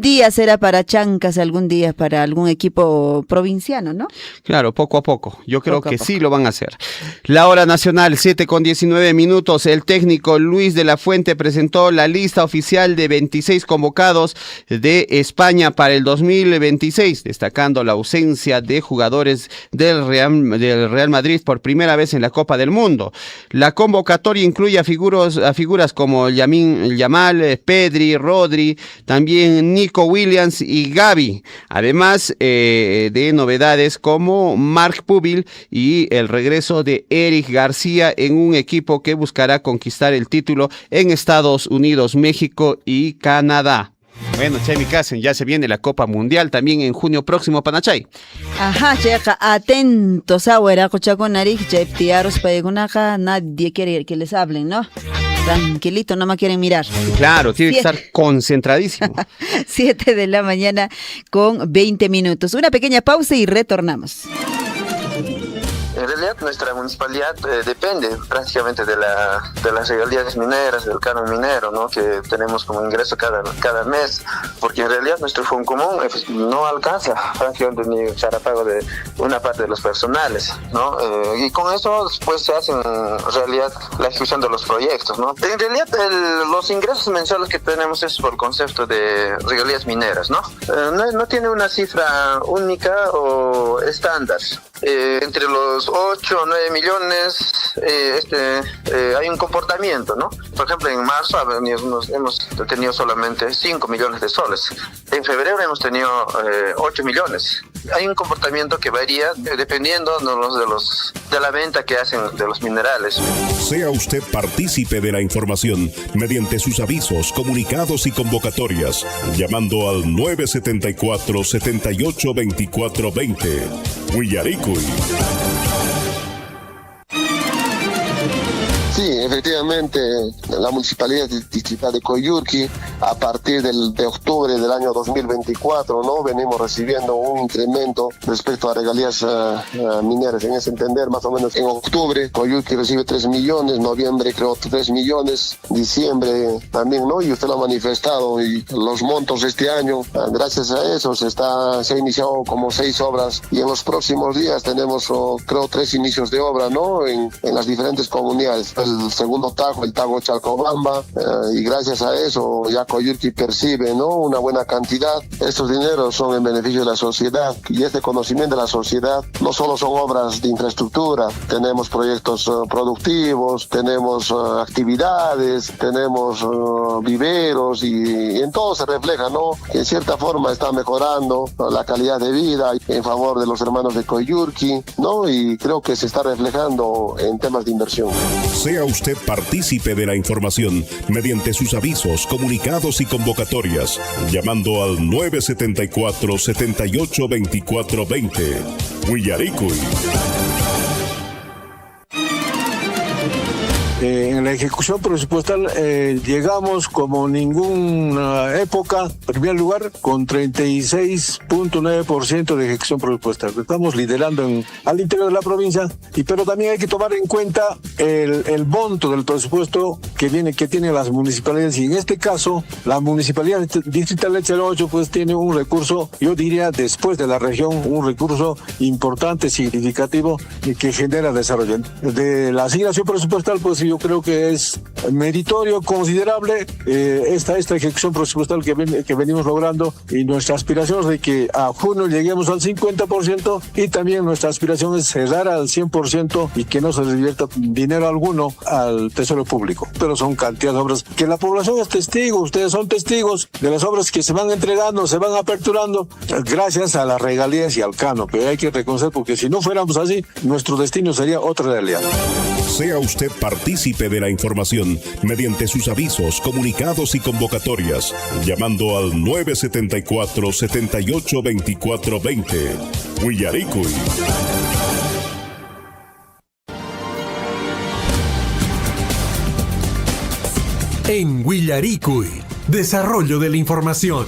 día será para Chancas, algún día para algún equipo provinciano, ¿no? Claro, poco a poco. Yo creo que sí lo van a hacer. La hora nacional, 7:19. El técnico Luis de la Fuente presentó la lista oficial de 26 convocados de España para el 2026. Destacando la ausencia de jugadores del Real Madrid por primera vez en la Copa del Mundo. La convocatoria incluye a figuras como Yamal, Pedri, Rodri, también Nico Williams y Gavi. Además de novedades como Marc Pubil y el regreso de Eric García en un equipo que buscará conquistar el título en Estados Unidos, México y Canadá. Bueno, Chemi Casen, ya se viene la Copa Mundial también en junio próximo, Panachay. Ajá, checa, atentos, ahora, cochaconari, cheptiaros, paegunaja, nadie quiere que les hablen, ¿no? Tranquilito, no me quieren mirar. Claro, tiene que estar concentradísimo. 7:20. Una pequeña pausa y retornamos. En realidad nuestra municipalidad depende prácticamente de las regalías mineras, del canon minero, ¿no? Que tenemos como ingreso cada mes, porque en realidad nuestro fondo común no alcanza prácticamente ni echar a pago de una parte de los personales, ¿no? Y con eso pues se hace en realidad la ejecución de los proyectos, ¿no? En realidad los ingresos mensuales que tenemos es por concepto de regalías mineras, ¿no? No tiene una cifra única o estándar. Entre los 8 o 9 millones hay un comportamiento, ¿no? Por ejemplo, en marzo hemos tenido solamente 5 millones de soles. En febrero hemos tenido 8 millones. hay un comportamiento que varía dependiendo de la venta que hacen de los minerales. Sea usted partícipe de la información mediante sus avisos, comunicados y convocatorias, llamando al 974-782420. Huillaricuy. Sí, efectivamente, la Municipalidad Distrital de Coyurqui, a partir de octubre del año 2024, ¿no? Venimos recibiendo un incremento respecto a regalías mineras. En ese entender, más o menos en octubre, Coyurqui recibe 3 millones, noviembre creo 3 millones, diciembre también, ¿no? Y usted lo ha manifestado, y los montos este año, gracias a eso, se ha iniciado como 6 obras, y en los próximos días tenemos, creo, 3 inicios de obra, ¿no? En las diferentes comunidades. El segundo tajo, el tajo Chalcobamba, y gracias a eso ya Coyurqui percibe, ¿no? Una buena cantidad. Estos dineros son en beneficio de la sociedad, y este conocimiento de la sociedad no solo son obras de infraestructura, tenemos proyectos productivos, tenemos actividades, tenemos viveros, y en todo se refleja, ¿no? Que en cierta forma está mejorando la calidad de vida en favor de los hermanos de Coyurqui, ¿no? Y creo que se está reflejando en temas de inversión. Sea usted partícipe de la información mediante sus avisos, comunicados y convocatorias, llamando al 974-782420. Huillaricuy. En la ejecución presupuestal llegamos como ninguna época, en primer lugar, con 36.9% de ejecución presupuestal. Estamos liderando al interior de la provincia, pero también hay que tomar en cuenta el monto del presupuesto que tienen las municipalidades, y en este caso, la Municipalidad Distrital de Chalocho pues tiene un recurso, yo diría, después de la región, un recurso importante, significativo, y que genera desarrollo. De la asignación presupuestal, pues yo creo que es meritorio, considerable, esta ejecución presupuestal que venimos logrando, y nuestra aspiración es de que a junio lleguemos al 50%, y también nuestra aspiración es cerrar al 100% y que no se revierta dinero alguno al tesoro público. Pero son cantidades de obras que la población es testigo, ustedes son testigos de las obras que se van entregando, se van aperturando gracias a las regalías y al canon, que hay que reconocer, porque si no fuéramos así, nuestro destino sería otra realidad. Sea usted partícipe de la información mediante sus avisos, comunicados y convocatorias, llamando al 974-782420. Huillaricuy. En Huillaricuy, desarrollo de la información.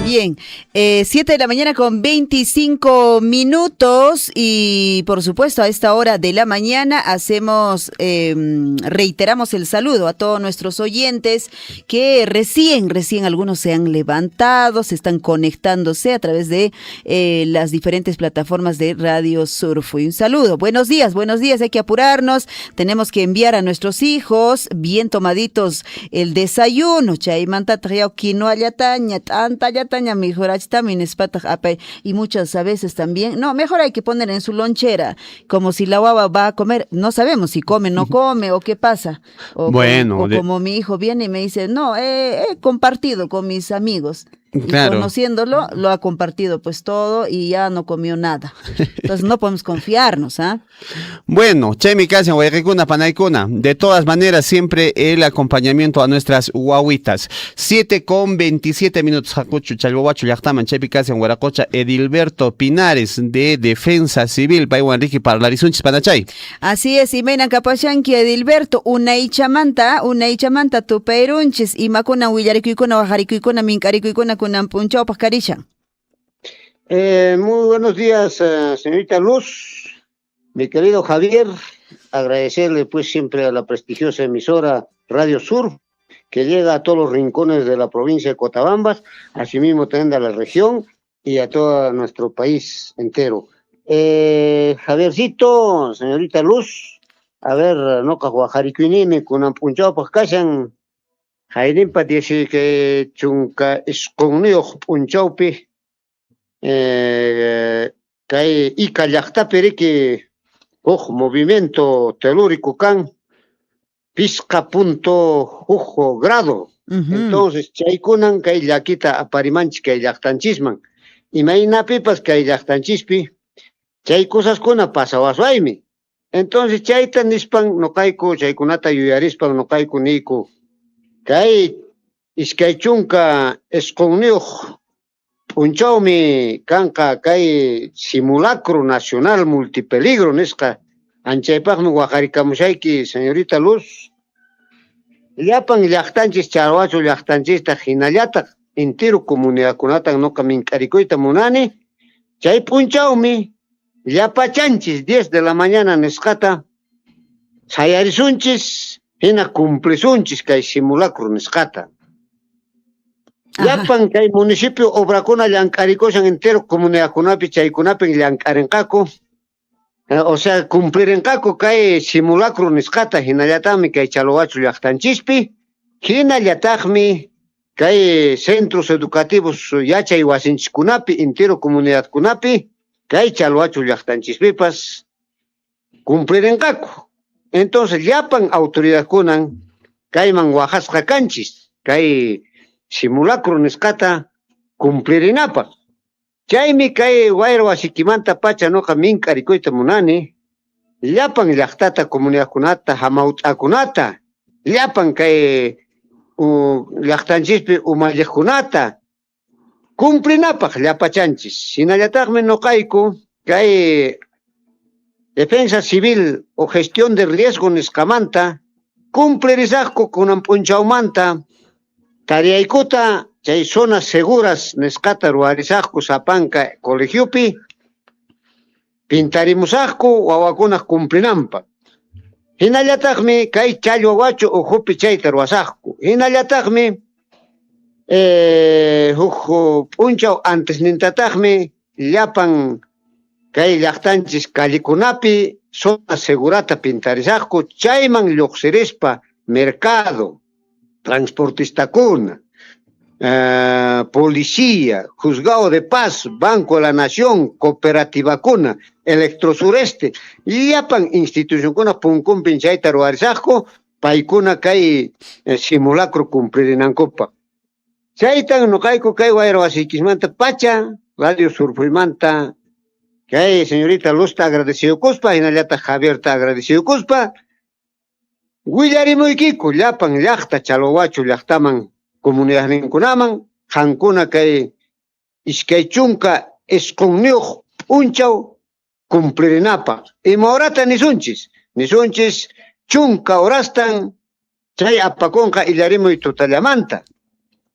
Bien, 7 de la mañana con 25 minutos, y por supuesto a esta hora de la mañana reiteramos el saludo a todos nuestros oyentes que recién algunos se han levantado, se están conectándose a través de las diferentes plataformas de Radio Surfo. Y un saludo, buenos días, hay que apurarnos, tenemos que enviar a nuestros hijos bien tomaditos el desayuno, chaymanta traído quinoa yataña, tanta yataña, mejor también y muchas a veces también, no, mejor hay que poner en su lonchera, como si la guava va a comer, no sabemos si come, no come, o qué pasa, como mi hijo viene y me dice, no, he compartido con mis amigos. Y claro, conociéndolo, lo ha compartido pues todo y ya no comió nada. Entonces no podemos confiarnos, ¿ah? Bueno, Chemi Casa, Huayquicuna, Panaicuna, de todas maneras siempre el acompañamiento a nuestras guaguitas. 7:27 Jacucho, Chalboacho, Yachtaman, Chepi Casa, Huaracocha, Edilberto Pinares de Defensa Civil, Paiwan Ricky para la Rizunchis Panachay. Así es, Imena Capachanqui, Edilberto, una ichamanta, tu perunchis, y macuna, Huillaricuicuna, Bajaricuicuna, Mincaricuicuna, muy buenos días, señorita Luz, mi querido Javier, agradecerle pues siempre a la prestigiosa emisora Radio Sur, que llega a todos los rincones de la provincia de Cotabambas, asimismo también a la región y a todo nuestro país entero. Javiercito, señorita Luz, a ver, no cajuajariquinime, con ampunchado, pues callan, Jairimpa dice que chunca es conmigo punchaupi, que y callacta que movimiento telúrico can, pizca punto ujo grado. Entonces, chaykunan kay llakita aparimanchis kay llaqtanchisman. Imaynapipas kay llaqtanchispi, chay cosas pasawaswaymi. Entonces, chayta nispan noqayku, chaykunata yuyarispan noqayku niku, kay iskay chunka esqonniyuq punchawmi kanqa kay simulacro nacional multipeligro nisqa, anchaypaqmi waqarikamushayki, señorita Luz. Llapan llaqtanchis charwachu llaqtanchista hinallataq entero comunidadkunata noqa mink'arikuyta munani, chay punchawmi llapachanchis 10 de la mañana nisqata sayarisunchis hina cumplisunchis kay simulacro nisqata. Llapan kay municipio obrakuna llank'arikushan entero comunidadkunapi chaykunapi llank'arinqaku, o sea, cumplirinqaku kay simulacro nisqata, hinallataqmi kay Chalowachu llaqtanchispi, hinallataqmi kay centros educativos yachay wasinchikunapi, entero comunidadkunapi, kay Chalowachu llaqtanchispipas cumplirinqaku. Entonces, llapan autoridadkunan kayman waqasqa kanchis, kay simulacro nisqata cumplirinapaq. Chaymi kay wayra wasikimanta pacha noqa mink'arikuyta munani, llapan llaqtata comunidadkunata hamaut'akunata, llapan kay llaqtanchispi umalliqkunata cumplinapaq llapachanchis. Hinallataqmi noqayku kay defensa civil o gestión de riesgo nisqamanta cumplirisaqku kunan p'unchawmanta tariaykuta chay zonas seguras nisqata ruwarisaqku sapanka colegiopi, pintarimusaqku wawakuna cumplinanpaq. Hinallataqmi kay challwawachu ujupi chayta ruwasaqku. Hinallataqmi huk p'unchaw antes nintataqmi llapan kay llaqtanchis callikunapi zona segurata pintarisaqku, chayman lluqsirispa mercado, transportistakuna, policía, juzgado de paz, Banco de la Nación, cooperativa kuna, Electrosureste, llapan institución kuna punkumpin chayta ruwarisaqku, paykuna kay simulacro cumplirinankupa. Chaytan noqayku kay wayra wasiykismanta pacha, Radio Surfuymanta, kay señorita Luzta agradecido kuspa, hinallataq Javierta agradecido kuspa, willarimuykiku llapan llaqta Chalowachu llaqtaman comunidad ninkunaman, hankuna kay iskay chunka esqonniyuq p'unchaw cumplirinapaq. Ima horata nisunchis chunka horastan chay apakunqa illarimuy tutallamanta.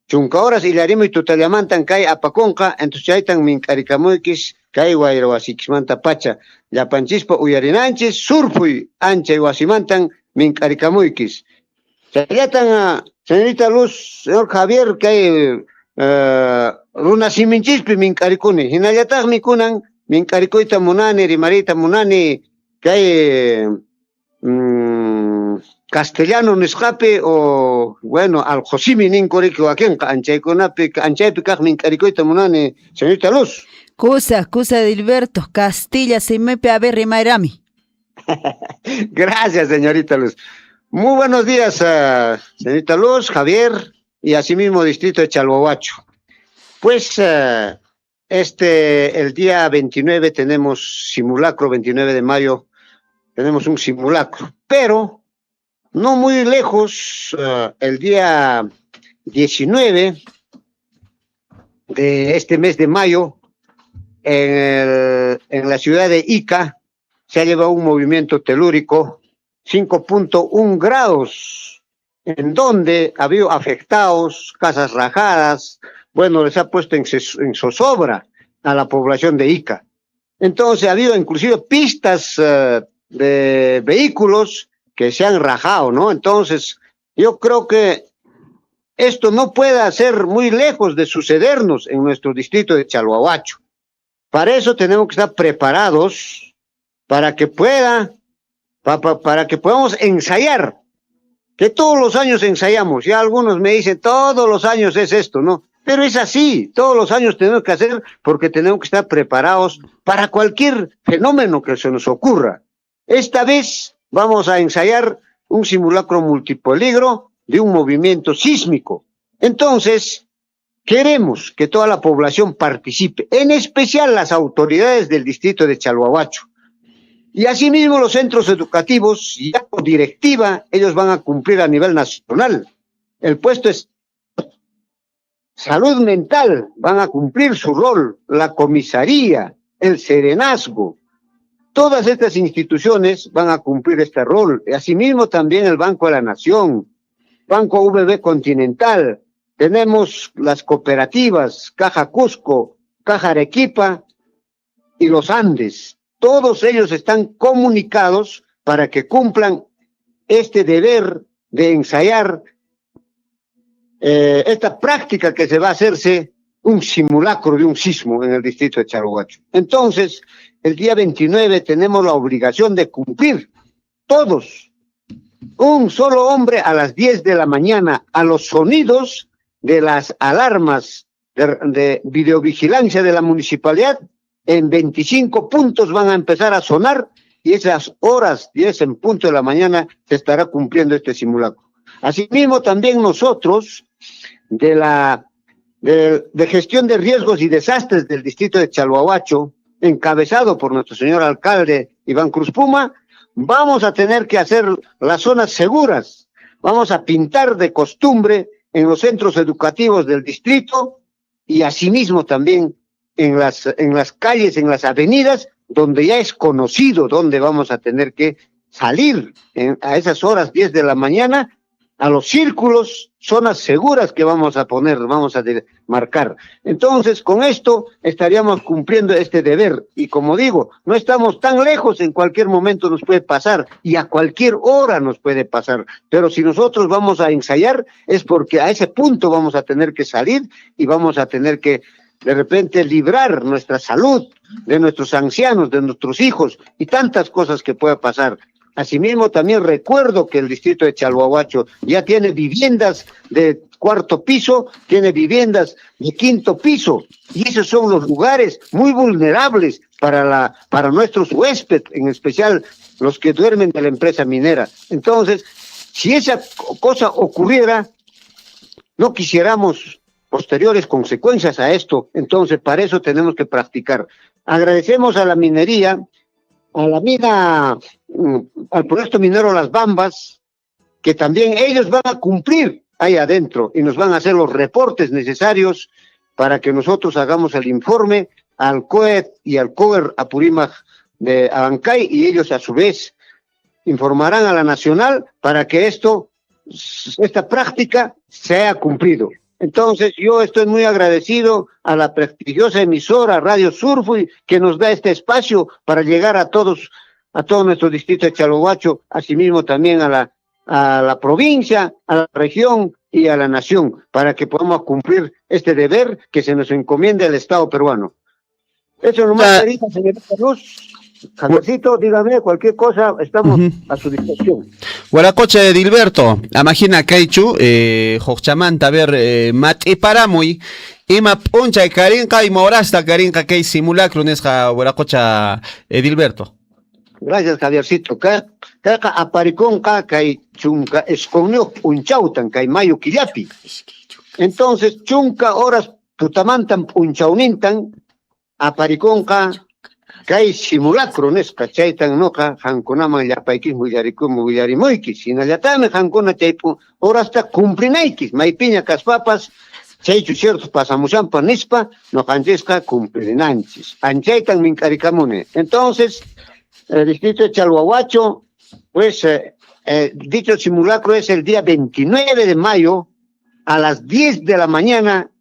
Chunka horas illarimuy tutallamantan kay apakunqa, entonces chaytan mink'arikamuykis kay wayra wasikismanta pacha llapanchispa uyarinanchis, surpuy anchay wasimantan mink'arikamuykis. Chayllatan señorita Luz, señor Javier, kay runasiminchispi mink'arikuni, hinallataqmi kunan mink'arikuyta munani, rimarita munani kay castellano nisqapi o bueno alqosimi ninkuriku wakinqa anchaypi kaq mink'arikuyta munani, señorita Luz. Cusa Dilberto, Castilla, simepe a ver rimayrami. Gracias, señorita Luz. Muy buenos días, señorita Luz, Javier, y asimismo Distrito de Chalhuahuacho. Pues el día 29 tenemos simulacro, 29 de mayo tenemos un simulacro, pero no muy lejos, el día 19 de este mes de mayo, en la ciudad de Ica, se ha llevado un movimiento telúrico 5.1 grados, en donde ha habido afectados, casas rajadas, bueno, les ha puesto en zozobra a la población de Ica. Entonces ha habido inclusive pistas de vehículos que se han rajado, ¿no? Entonces yo creo que esto no puede ser muy lejos de sucedernos en nuestro distrito de Chalhuahuacho. Para eso tenemos que estar preparados para que para que podamos ensayar, que todos los años ensayamos. Ya algunos me dicen, todos los años es esto, ¿no? Pero es así, todos los años tenemos que hacer porque tenemos que estar preparados para cualquier fenómeno que se nos ocurra. Esta vez vamos a ensayar un simulacro multipeligro de un movimiento sísmico. Entonces, queremos que toda la población participe, en especial las autoridades del distrito de Chalhuahuacho. Y asimismo los centros educativos, ya por directiva, ellos van a cumplir a nivel nacional. El puesto es salud mental, van a cumplir su rol, la comisaría, el serenazgo. Todas estas instituciones van a cumplir este rol. Y asimismo también el Banco de la Nación, Banco VB Continental, tenemos las cooperativas, Caja Cusco, Caja Arequipa y los Andes. Todos ellos están comunicados para que cumplan este deber de ensayar esta práctica que se va a hacerse un simulacro de un sismo en el distrito de Chalhuahuacho. Entonces, el día 29 tenemos la obligación de cumplir todos, un solo hombre a las 10 de la mañana, a los sonidos de las alarmas de videovigilancia de la municipalidad. En 25 puntos van a empezar a sonar y esas horas 10 en punto de la mañana se estará cumpliendo este simulacro. Asimismo, también nosotros de gestión de riesgos y desastres del distrito de Chalhuahuacho, encabezado por nuestro señor alcalde Iván Cruz Puma, vamos a tener que hacer las zonas seguras. Vamos a pintar de costumbre en los centros educativos del distrito y asimismo también en las calles, en las avenidas, donde ya es conocido dónde vamos a tener que salir a esas horas 10 de la mañana, a los círculos, zonas seguras que vamos a poner, vamos a marcar. Entonces, con esto estaríamos cumpliendo este deber. Y como digo, no estamos tan lejos, en cualquier momento nos puede pasar y a cualquier hora nos puede pasar. Pero si nosotros vamos a ensayar, es porque a ese punto vamos a tener que salir y vamos a tener que, de repente, librar nuestra salud de nuestros ancianos, de nuestros hijos y tantas cosas que pueda pasar. Asimismo, también recuerdo que el distrito de Chalhuahuacho ya tiene viviendas de 4º piso, tiene viviendas de 5º piso, y esos son los lugares muy vulnerables para nuestros huéspedes, en especial los que duermen de la empresa minera. Entonces, si esa cosa ocurriera, no quisiéramos posteriores consecuencias a esto, entonces para eso tenemos que practicar. Agradecemos a la minería, a la mina, al proyecto minero Las Bambas, que también ellos van a cumplir ahí adentro y nos van a hacer los reportes necesarios para que nosotros hagamos el informe al COET y al COER Apurímac de Abancay, y ellos a su vez informarán a la Nacional para que esta práctica sea cumplido. Entonces, yo estoy muy agradecido a la prestigiosa emisora Radio Surfui que nos da este espacio para llegar a todo nuestro distrito de Chalhuahuacho, asimismo también a la provincia, a la región y a la nación, para que podamos cumplir este deber que se nos encomienda el Estado peruano. Eso nomás, señorita Luz. Javiercito, dígame, cualquier cosa, estamos a su disposición. Guaracoche Edilberto, imagina Kaichu, Hoxchamanta, a ver, Matiparamuy, Ima Puncha y Karinka y Morasta Karinka Kei simulacro Nesca Guaracocha Edilberto. Gracias, Javiercito. Kaka aparicón kay chunka esconio punchautan kay mayo killapi. Entonces, chunka horas tutamantan punchaunintan, aparicón kay simulacro nesca chaytan noqa hankunaman llapaykis willarimuykis hinallatami hankuna chaypu horasta cumplinaykis maypiña kaspapas chaychu cierto pasamushanpa nispa noqanchikqa cumplinanchis anchaytan mink'arikamuni. Entonces, el distrito de Chalhuahuacho, pues dicho simulacro es el día 29 de mayo a las 10 de la mañana,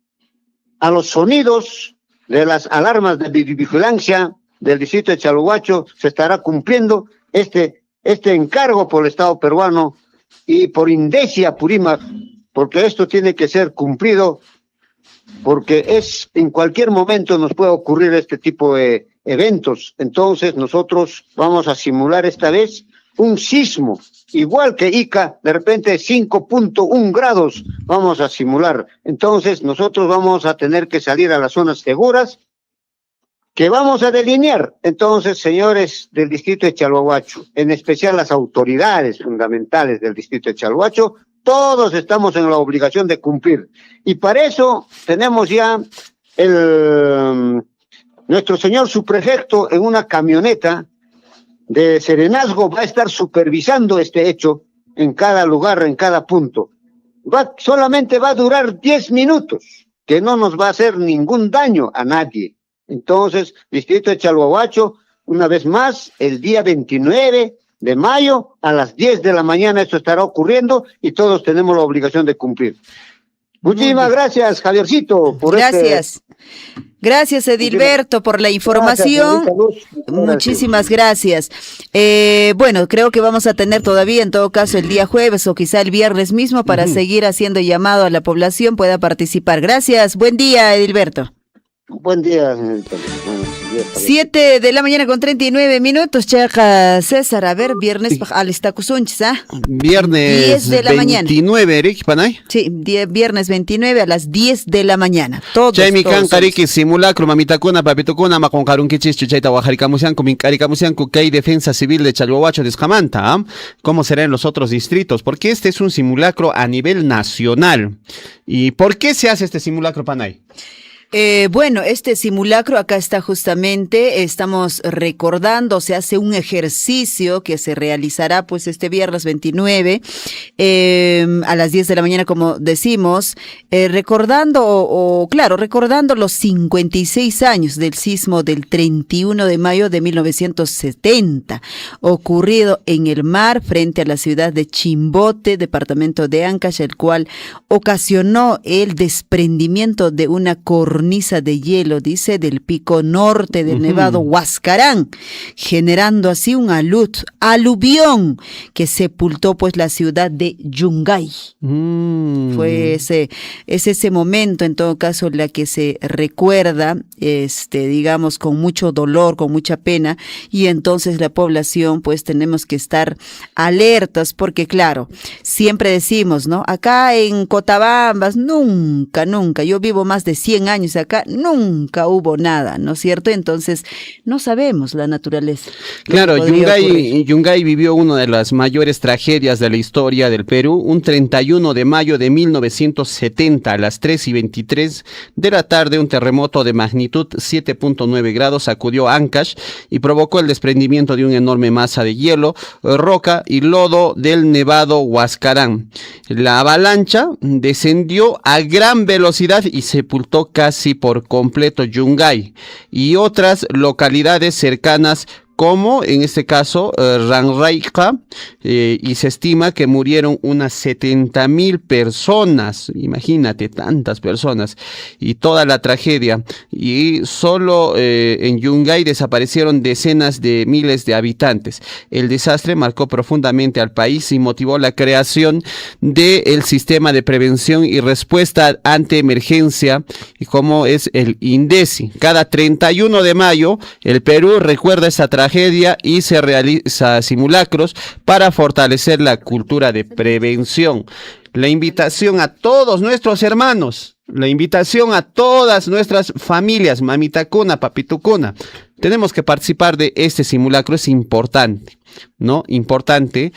a los sonidos de las alarmas de vigilancia del distrito de Chalhuahuacho se estará cumpliendo este encargo por el Estado peruano y por Indesia Apurímac, porque esto tiene que ser cumplido porque en cualquier momento nos puede ocurrir este tipo de eventos. Entonces nosotros vamos a simular esta vez un sismo, igual que Ica, de repente 5.1 grados vamos a simular. Entonces nosotros vamos a tener que salir a las zonas seguras que vamos a delinear. Entonces, señores del distrito de Chalhuahuacho, en especial las autoridades fundamentales del distrito de Chalhuacho, todos estamos en la obligación de cumplir. Y para eso tenemos ya nuestro señor subprefecto en una camioneta de serenazgo, va a estar supervisando este hecho en cada lugar, en cada punto. Solamente va a durar 10 minutos, que no nos va a hacer ningún daño a nadie. Entonces, distrito de Chalhuahuacho, una vez más, el día 29 de mayo, a las 10 de la mañana, esto estará ocurriendo y todos tenemos la obligación de cumplir. Muchísimas gracias, Javiercito, por Gracias. Gracias, Edilberto, por la información. Muchísimas gracias. Bueno, creo que vamos a tener todavía, en todo caso, el día jueves o quizá el viernes mismo para seguir haciendo llamado a la población pueda participar. Gracias. Buen día, Edilberto. Buen día, 7 de la mañana con 39 minutos, Chaja César. A ver, viernes al Estacusunchis, ¿ah? Viernes 10 de la 29, mañana. Eric, Panay. Sí, viernes 29 a las 10 de la mañana. Todos. Chaymikan kariki simulacro mamitakuna papitukuna maconcarunquichis chuchayta huajarikamusianku mincarikamusianku kay defensa civil de Chalhuahuacho de Escamanta. ¿Ah? ¿Cómo será en los otros distritos? Porque este es un simulacro a nivel nacional. ¿Y por qué se hace este simulacro, Panay? Bueno, este simulacro acá está justamente, estamos recordando, se hace un ejercicio que se realizará pues este viernes 29 a las 10 de la mañana, como decimos, recordando los 56 años del sismo del 31 de mayo de 1970, ocurrido en el mar frente a la ciudad de Chimbote, departamento de Ancash, el cual ocasionó el desprendimiento de una cornisa de hielo, dice, del pico norte del Nevado Huascarán, generando así un aluvión que sepultó pues la ciudad de Yungay. Fue ese momento, en todo caso, la que se recuerda, digamos, con mucho dolor, con mucha pena, y entonces la población pues tenemos que estar alertas, porque claro, siempre decimos, ¿no? Acá en Cotabambas, nunca, yo vivo más de 100 años acá, nunca hubo nada, ¿no es cierto? Entonces, no sabemos la naturaleza. Claro, Yungay vivió una de las mayores tragedias de la historia del Perú, un 31 de mayo de 1970, a las 3:23 de la tarde, un terremoto de magnitud 7.9 grados sacudió Ancash y provocó el desprendimiento de una enorme masa de hielo, roca y lodo del Nevado Huascarán. La avalancha descendió a gran velocidad y sepultó casi por completo Yungay y otras localidades cercanas, como en este caso Ranraica, y se estima que murieron unas 70,000 personas, imagínate, tantas personas, y toda la tragedia, y solo en Yungay desaparecieron decenas de miles de habitantes. El desastre marcó profundamente al país y motivó la creación del sistema de prevención y respuesta ante emergencia, y como es el INDECI. Cada 31 de mayo el Perú recuerda esa tragedia y se realiza simulacros para fortalecer la cultura de prevención. La invitación a todos nuestros hermanos, la invitación a todas nuestras familias, mamitakuna, papitukuna, tenemos que participar de este simulacro, es importante, ¿no? Importante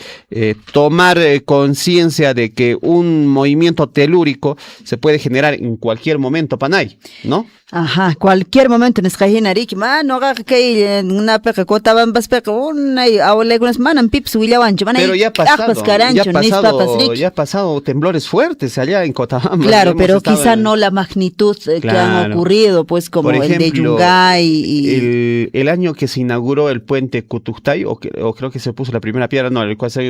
tomar conciencia de que un movimiento telúrico se puede generar en cualquier momento, Panay, ¿no? Ajá, cualquier momento en Escajinarik, no haga que una peca cotaban pas peca, algunas manan pips huilawancho, pero ya ha pasado temblores fuertes allá en Cotabamba. Claro, pero quizá no la magnitud que han ocurrido, pues como por ejemplo, el de Yungay el año que se inauguró el puente Cutujtay, o creo creo que se puso la primera piedra, no,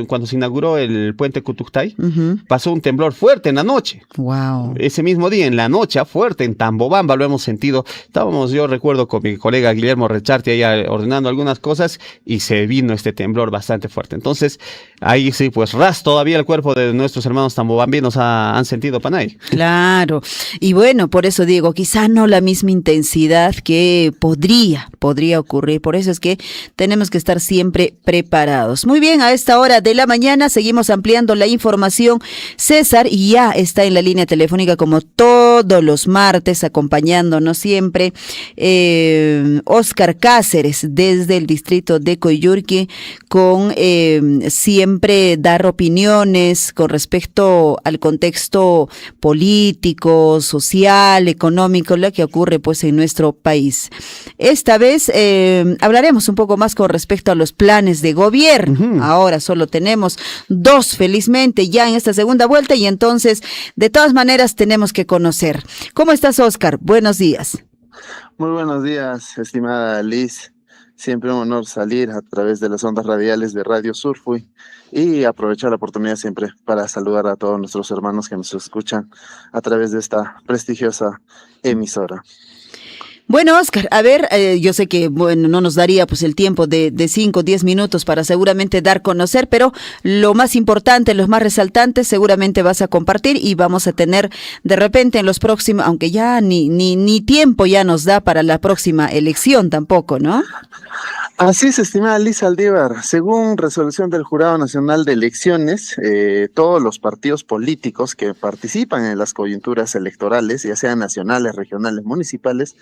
cuando se inauguró el puente Cutuctay, Ujú. pasó un temblor fuerte en la noche. Wow. Ese mismo día, en la noche, fuerte, en Tambobamba, lo hemos sentido. Estábamos, yo recuerdo, con mi colega Guillermo Recharti ahí ordenando algunas cosas y se vino este temblor bastante fuerte. Entonces, ahí sí, pues todavía el cuerpo de nuestros hermanos tambobambinos han sentido, Panay. Claro, y bueno, por eso digo, quizá no la misma intensidad que podría ocurrir, por eso es que tenemos que estar siempre preparados. Muy bien, a esta hora de la mañana seguimos ampliando la información. César ya está en la línea telefónica como todos los martes, acompañándonos siempre. Óscar Cáceres, desde el distrito de Coyurqui, con siempre dar opiniones con respecto al contexto político, social, económico, lo que ocurre pues en nuestro país. Esta vez hablaremos un poco más con respecto a los planes de gobierno. Ahora solo tenemos 2, felizmente, ya en esta segunda vuelta, y entonces, de todas maneras, tenemos que conocer. ¿Cómo estás, Óscar? Buenos días. Muy buenos días, estimada Liz. Siempre un honor salir a través de las ondas radiales de Radio Surfui y aprovechar la oportunidad siempre para saludar a todos nuestros hermanos que nos escuchan a través de esta prestigiosa emisora. Bueno, Óscar, a ver, yo sé que bueno, no nos daría pues el tiempo de 5 o 10 minutos para seguramente dar a conocer, pero lo más importante, los más resaltantes, seguramente vas a compartir y vamos a tener de repente en los próximos, aunque ya ni tiempo ya nos da para la próxima elección tampoco, ¿no? Así es, estimada Liz Aldívar. Según resolución del Jurado Nacional de Elecciones, todos los partidos políticos que participan en las coyunturas electorales, ya sean nacionales, regionales, municipales,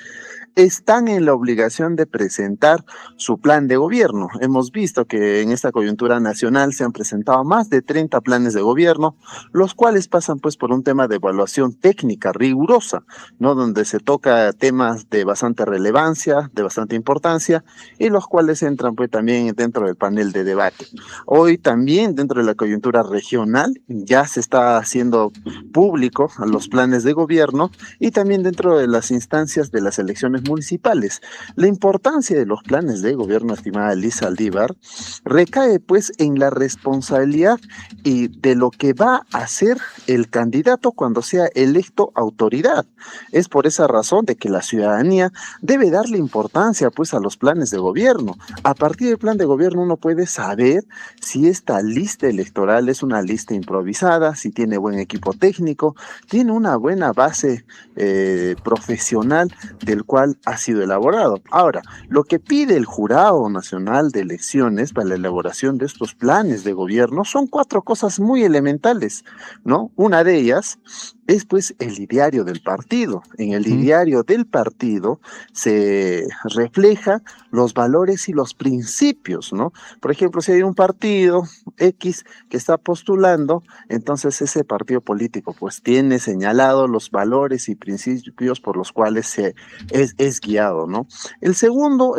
están en la obligación de presentar su plan de gobierno. Hemos visto que en esta coyuntura nacional se han presentado más de 30 planes de gobierno, los cuales pasan pues por un tema de evaluación técnica rigurosa, ¿no? Donde se toca temas de bastante relevancia, de bastante importancia, y los cuales entran pues también dentro del panel de debate. Hoy también dentro de la coyuntura regional ya se está haciendo público los planes de gobierno y también dentro de las instancias de las elecciones municipales. La importancia de los planes de gobierno, estimada Liz Aldívar, recae pues en la responsabilidad y de lo que va a hacer el candidato cuando sea electo autoridad. Es por esa razón de que la ciudadanía debe darle importancia pues a los planes de gobierno. A partir del plan de gobierno uno puede saber si esta lista electoral es una lista improvisada, si tiene buen equipo técnico, tiene una buena base profesional del cual ha sido elaborado. Ahora, lo que pide el Jurado Nacional de Elecciones para la elaboración de estos planes de gobierno son 4 cosas muy elementales, ¿no? Una de ellas es pues el ideario del partido. En el ideario del partido se refleja los valores y los principios, ¿no? Por ejemplo, si hay un partido X que está postulando, entonces ese partido político pues tiene señalado los valores y principios por los cuales es guiado, ¿no? El segundo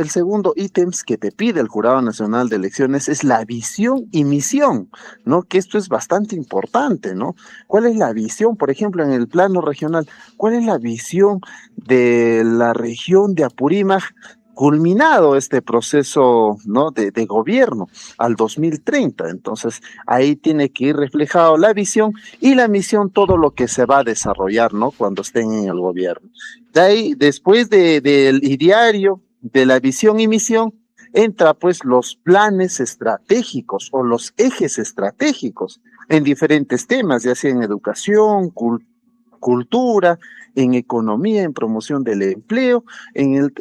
ítem que te pide el Jurado Nacional de Elecciones es la visión y misión, ¿no? Que esto es bastante importante, ¿no? ¿Cuál es la visión? Por ejemplo, en el plano regional, ¿cuál es la visión de la región de Apurímac culminado este proceso, ¿no? de gobierno al 2030? Entonces ahí tiene que ir reflejado la visión y la misión, todo lo que se va a desarrollar, ¿no? Cuando estén en el gobierno. De ahí, después del ideario, de la visión y misión, entra pues los planes estratégicos o los ejes estratégicos en diferentes temas, ya sea en educación, cultura, en economía, en promoción del empleo,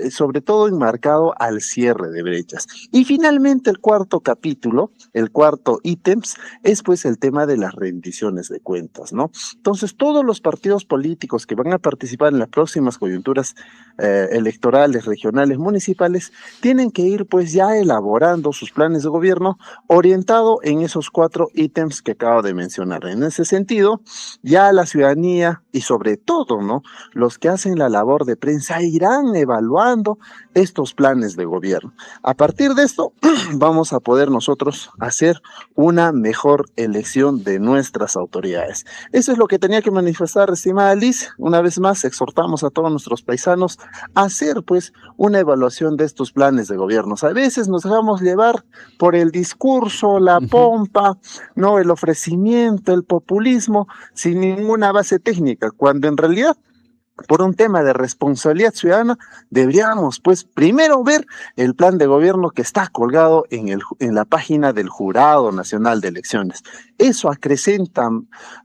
sobre todo enmarcado al cierre de brechas. Y finalmente el cuarto capítulo, el cuarto ítems, es pues el tema de las rendiciones de cuentas, ¿no? Entonces todos los partidos políticos que van a participar en las próximas coyunturas electorales, regionales, municipales, tienen que ir pues ya elaborando sus planes de gobierno orientado en esos 4 ítems que acabo de mencionar. En ese sentido, ya la ciudadanía y sobre todo, ¿no? Los que hacen la labor de prensa irán evaluando estos planes de gobierno. A partir de esto, vamos a poder nosotros hacer una mejor elección de nuestras autoridades. Eso es lo que tenía que manifestar, estimada Liz. Una vez más, exhortamos a todos nuestros paisanos a hacer, pues, una evaluación de estos planes de gobierno. A veces nos dejamos llevar por el discurso, la pompa, ¿no? El ofrecimiento, el populismo, sin ninguna base técnica, cuando en realidad, por un tema de responsabilidad ciudadana, deberíamos, pues, primero ver el plan de gobierno que está colgado en la página del Jurado Nacional de Elecciones. Eso acrecenta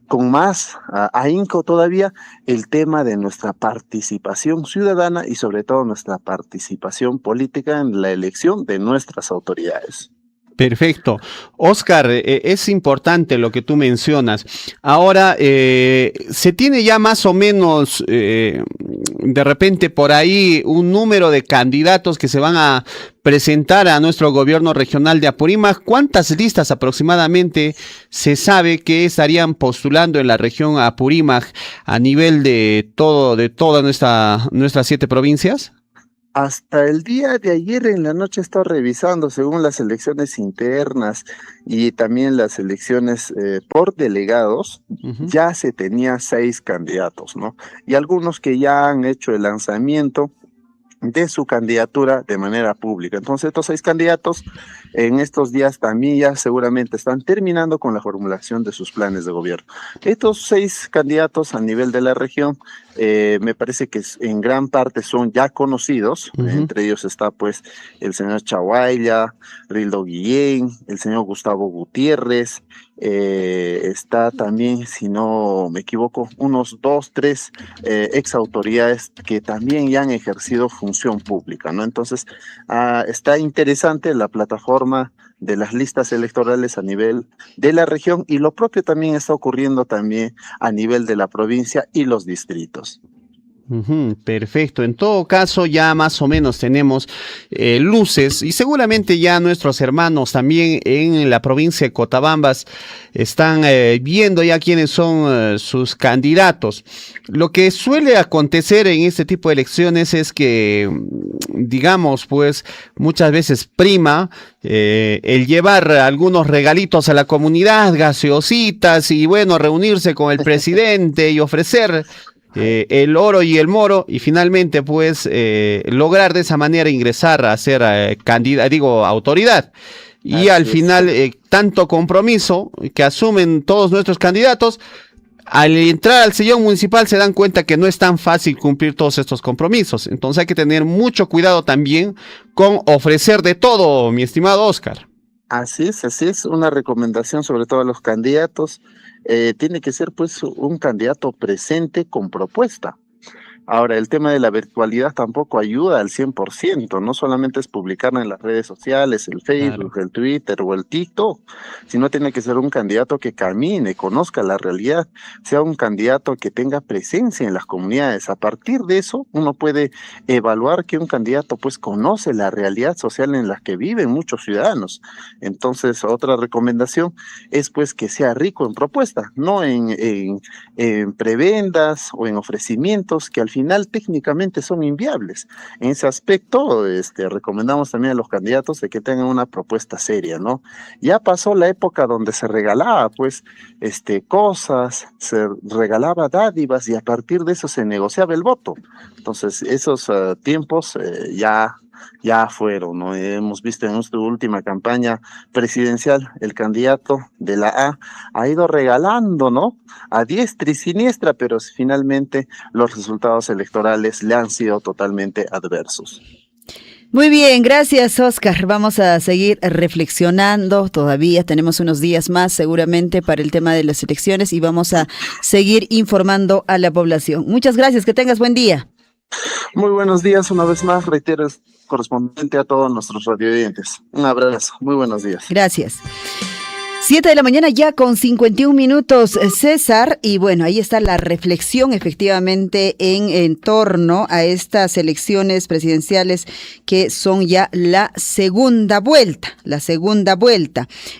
con más ahínco todavía el tema de nuestra participación ciudadana y sobre todo nuestra participación política en la elección de nuestras autoridades. Perfecto. Oscar, es importante lo que tú mencionas. Ahora, se tiene ya más o menos, de repente por ahí, un número de candidatos que se van a presentar a nuestro gobierno regional de Apurímac. ¿Cuántas listas aproximadamente se sabe que estarían postulando en la región Apurímac a nivel de todas nuestras 7 provincias? Hasta el día de ayer en la noche he estado revisando, según las elecciones internas y también las elecciones por delegados, ya se tenía 6 candidatos, ¿no? Y algunos que ya han hecho el lanzamiento de su candidatura de manera pública. Entonces, estos 6 candidatos en estos días también ya seguramente están terminando con la formulación de sus planes de gobierno. Estos 6 candidatos a nivel de la región me parece que en gran parte son ya conocidos. Entre ellos está pues el señor Chaguaya, Rildo Guillén, el señor Gustavo Gutiérrez, está también, si no me equivoco, unos 2, 3 ex autoridades que también ya han ejercido función pública, ¿no? Entonces, está interesante la plataforma de las listas electorales a nivel de la región y lo propio también está ocurriendo también a nivel de la provincia y los distritos. Perfecto, en todo caso ya más o menos tenemos luces y seguramente ya nuestros hermanos también en la provincia de Cotabambas están viendo ya quiénes son sus candidatos. Lo que suele acontecer en este tipo de elecciones es que, digamos, pues muchas veces prima el llevar algunos regalitos a la comunidad, gaseositas y bueno, reunirse con el presidente y ofrecer el oro y el moro y finalmente pues lograr de esa manera ingresar a ser autoridad. Y al final tanto compromiso que asumen todos nuestros candidatos, al entrar al sillón municipal se dan cuenta que no es tan fácil cumplir todos estos compromisos. Entonces hay que tener mucho cuidado también con ofrecer de todo, mi estimado Oscar. Así es, una recomendación sobre todo a los candidatos. Tiene que ser pues un candidato presente con propuesta. Ahora, el tema de la virtualidad tampoco ayuda al 100%, no solamente es publicarla en las redes sociales, el Facebook, el Twitter o el TikTok, sino tiene que ser un candidato que camine, conozca la realidad, sea un candidato que tenga presencia en las comunidades. A partir de eso, uno puede evaluar que un candidato pues conoce la realidad social en la que viven muchos ciudadanos. Entonces, otra recomendación es pues que sea rico en propuesta, no en prebendas o en ofrecimientos que al final técnicamente son inviables. En ese aspecto, recomendamos también a los candidatos de que tengan una propuesta seria, ¿no? Ya pasó la época donde se regalaba, pues, cosas, se regalaba dádivas y a partir de eso se negociaba el voto. Entonces, esos tiempos ya fueron, ¿no? Hemos visto en nuestra última campaña presidencial, el candidato de la A ha ido regalando, ¿no? A diestra y siniestra, pero finalmente los resultados electorales le han sido totalmente adversos. Muy bien, gracias Oscar. Vamos a seguir reflexionando, todavía tenemos unos días más seguramente para el tema de las elecciones y vamos a seguir informando a la población. Muchas gracias, que tengas buen día. Muy buenos días, una vez más, reitero, es correspondiente a todos nuestros radiovidentes. Un abrazo, muy buenos días. Gracias. 7 de la mañana ya con 51 minutos, César, y bueno, ahí está la reflexión efectivamente en torno a estas elecciones presidenciales que son ya la segunda vuelta.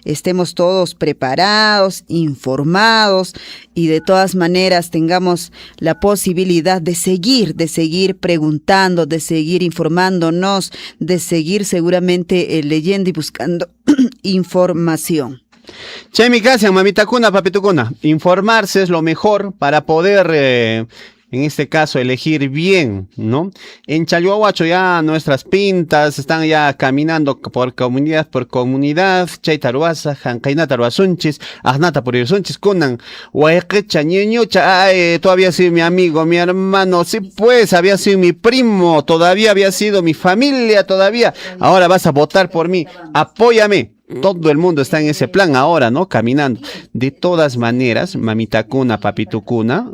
Estemos todos preparados, informados y de todas maneras tengamos la posibilidad de seguir preguntando, de seguir informándonos, de seguir seguramente leyendo y buscando información. Chemi Casian, mamita cuna, papito cuna. Informarse es lo mejor para poder, en este caso, elegir bien, ¿no? En Chalhuahuacho ya nuestras pintas están ya caminando por comunidad, Chay Taruasa, Jancaina Taruasunchis, Agnata por Irsunchis, Kunan, Huayquecha, Ñeñucha, todavía ha sido mi amigo, mi hermano, sí pues, había sido mi primo, todavía había sido mi familia, todavía. Ahora vas a votar por mí, apóyame. Todo el mundo está en ese plan ahora, ¿no? Caminando. De todas maneras, mamita cuna, papito cuna,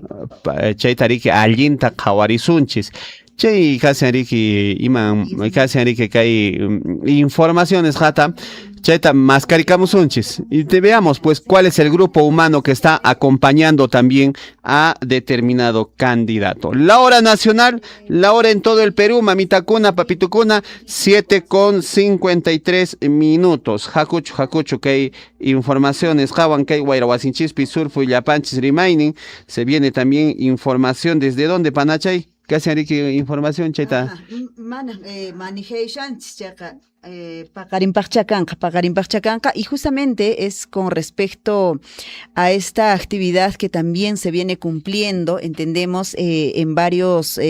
chay tariki allinta kawarisunchis. Chay casi ariki iman, casi ariki kai informaciones jata. Cheta, mascaricamos unchis y te veamos pues cuál es el grupo humano que está acompañando también a determinado candidato. La hora nacional, la hora en todo el Perú, mamita cuna, papito cuna, 7:53. Jacucho, que hay informaciones, Jawan, que hay Guayrahuasinchis, Surfu y Yapanchis Remaining. Se viene también información desde dónde, Panachay. ¿Qué hacen aquí? Información, Cheta. Paqarimpaqchacanqa, y justamente es con respecto a esta actividad que también se viene cumpliendo, entendemos, en varios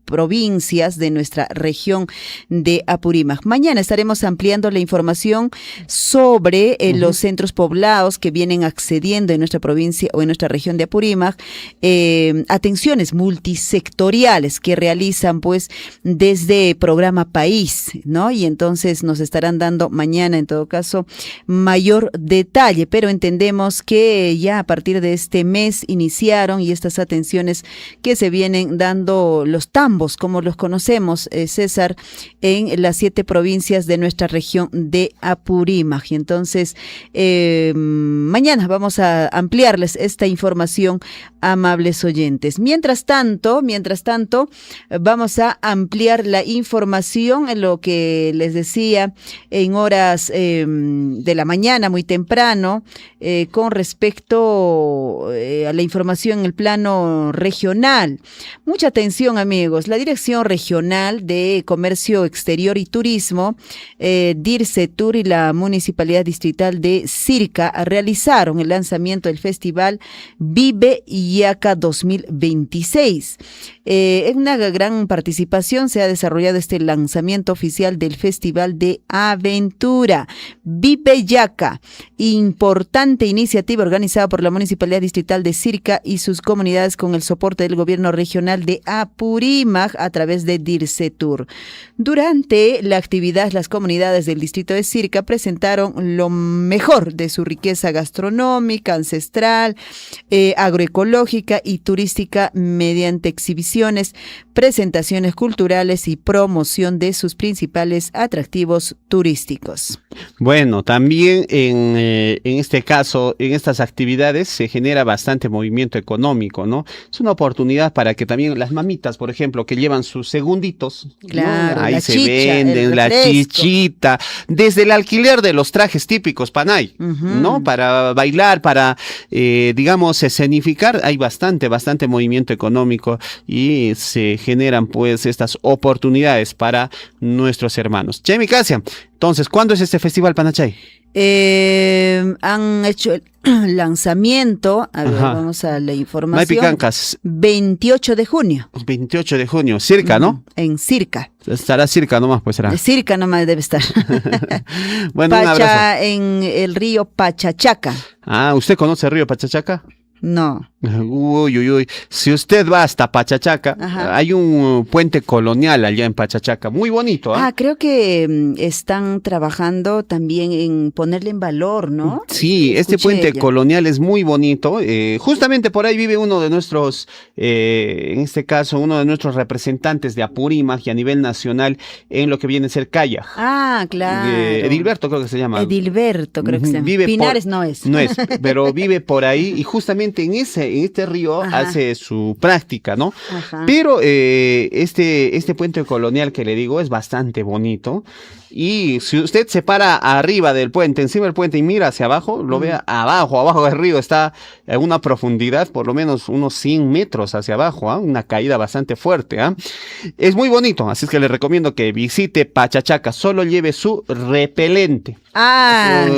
provincias de nuestra región de Apurímac. Mañana estaremos ampliando la información sobre los centros poblados que vienen accediendo en nuestra provincia o en nuestra región de Apurímac, atenciones multisectoriales que realizan pues desde Programa País, ¿no? Y entonces nos estarán dando mañana, en todo caso, mayor detalle, pero entendemos que ya a partir de este mes iniciaron y estas atenciones que se vienen dando los tambos, como los conocemos, César, en las 7 provincias de nuestra región de Apurímac. Y entonces, mañana vamos a ampliarles esta información, amables oyentes. Mientras tanto, vamos a ampliar la información en lo que les decía en horas de la mañana, muy temprano, con respecto a la información en el plano regional. Mucha atención, amigos. La Dirección Regional de Comercio Exterior y Turismo, DIRCETUR, y la Municipalidad Distrital de Sirca realizaron el lanzamiento del Festival Vive Yaca 2026. En una gran participación se ha desarrollado este lanzamiento oficial del Festival de Aventura Vive Yaca, importante iniciativa organizada por la Municipalidad Distrital de Sirca y sus comunidades con el soporte del Gobierno Regional de Apurímac a través de DIRCETUR. Durante la actividad, las comunidades del distrito de Sirca presentaron lo mejor de su riqueza gastronómica, ancestral, agroecológica y turística mediante exhibiciones, presentaciones culturales y promoción de sus principales atractivos turísticos. Bueno, también en este caso, en estas actividades se genera bastante movimiento económico, ¿no? Es una oportunidad para que también las mamitas, por ejemplo, que llevan sus segunditos, claro, ¿no? Ahí la se chicha, venden la chichita, desde el alquiler de los trajes típicos Panay, ¿no? Para bailar, para, digamos, escenificar, hay bastante movimiento económico y se generan pues estas oportunidades para nuestros hermanos. Chemi Casia, entonces, ¿cuándo es este festival, Panachay? Han hecho el lanzamiento, a ver, vamos a la información. 28 de junio. 28 de junio, Sirca, ¿no? En Sirca. Estará Sirca nomás, pues será. Sirca nomás debe estar. Bueno, un abrazo. En el río Pachachaca. Ah, ¿usted conoce el río Pachachaca? No. Uy, uy, uy. Si usted va hasta Pachachaca, Ajá. hay un puente colonial allá en Pachachaca, muy bonito, ¿ah? Creo que están trabajando también en ponerle en valor, ¿no? Sí, este Escuché puente ya. colonial es muy bonito. Justamente por ahí vive uno de nuestros, en este caso, uno de nuestros representantes de Apurímac y a nivel nacional en lo que viene a ser kayak. Claro. Edilberto creo que se llama. Edilberto, creo que se llama. Vive Pinares no es. No es, pero vive por ahí y justamente en este río Ajá. hace su práctica, ¿no? Ajá. Pero este puente colonial que le digo es bastante bonito. Y si usted se para arriba del puente, encima del puente y mira hacia abajo, lo ve abajo del río, está a una profundidad por lo menos unos 100 metros hacia abajo, una caída bastante fuerte. Es muy bonito, así es que le recomiendo que visite Pachachaca, solo lleve su repelente.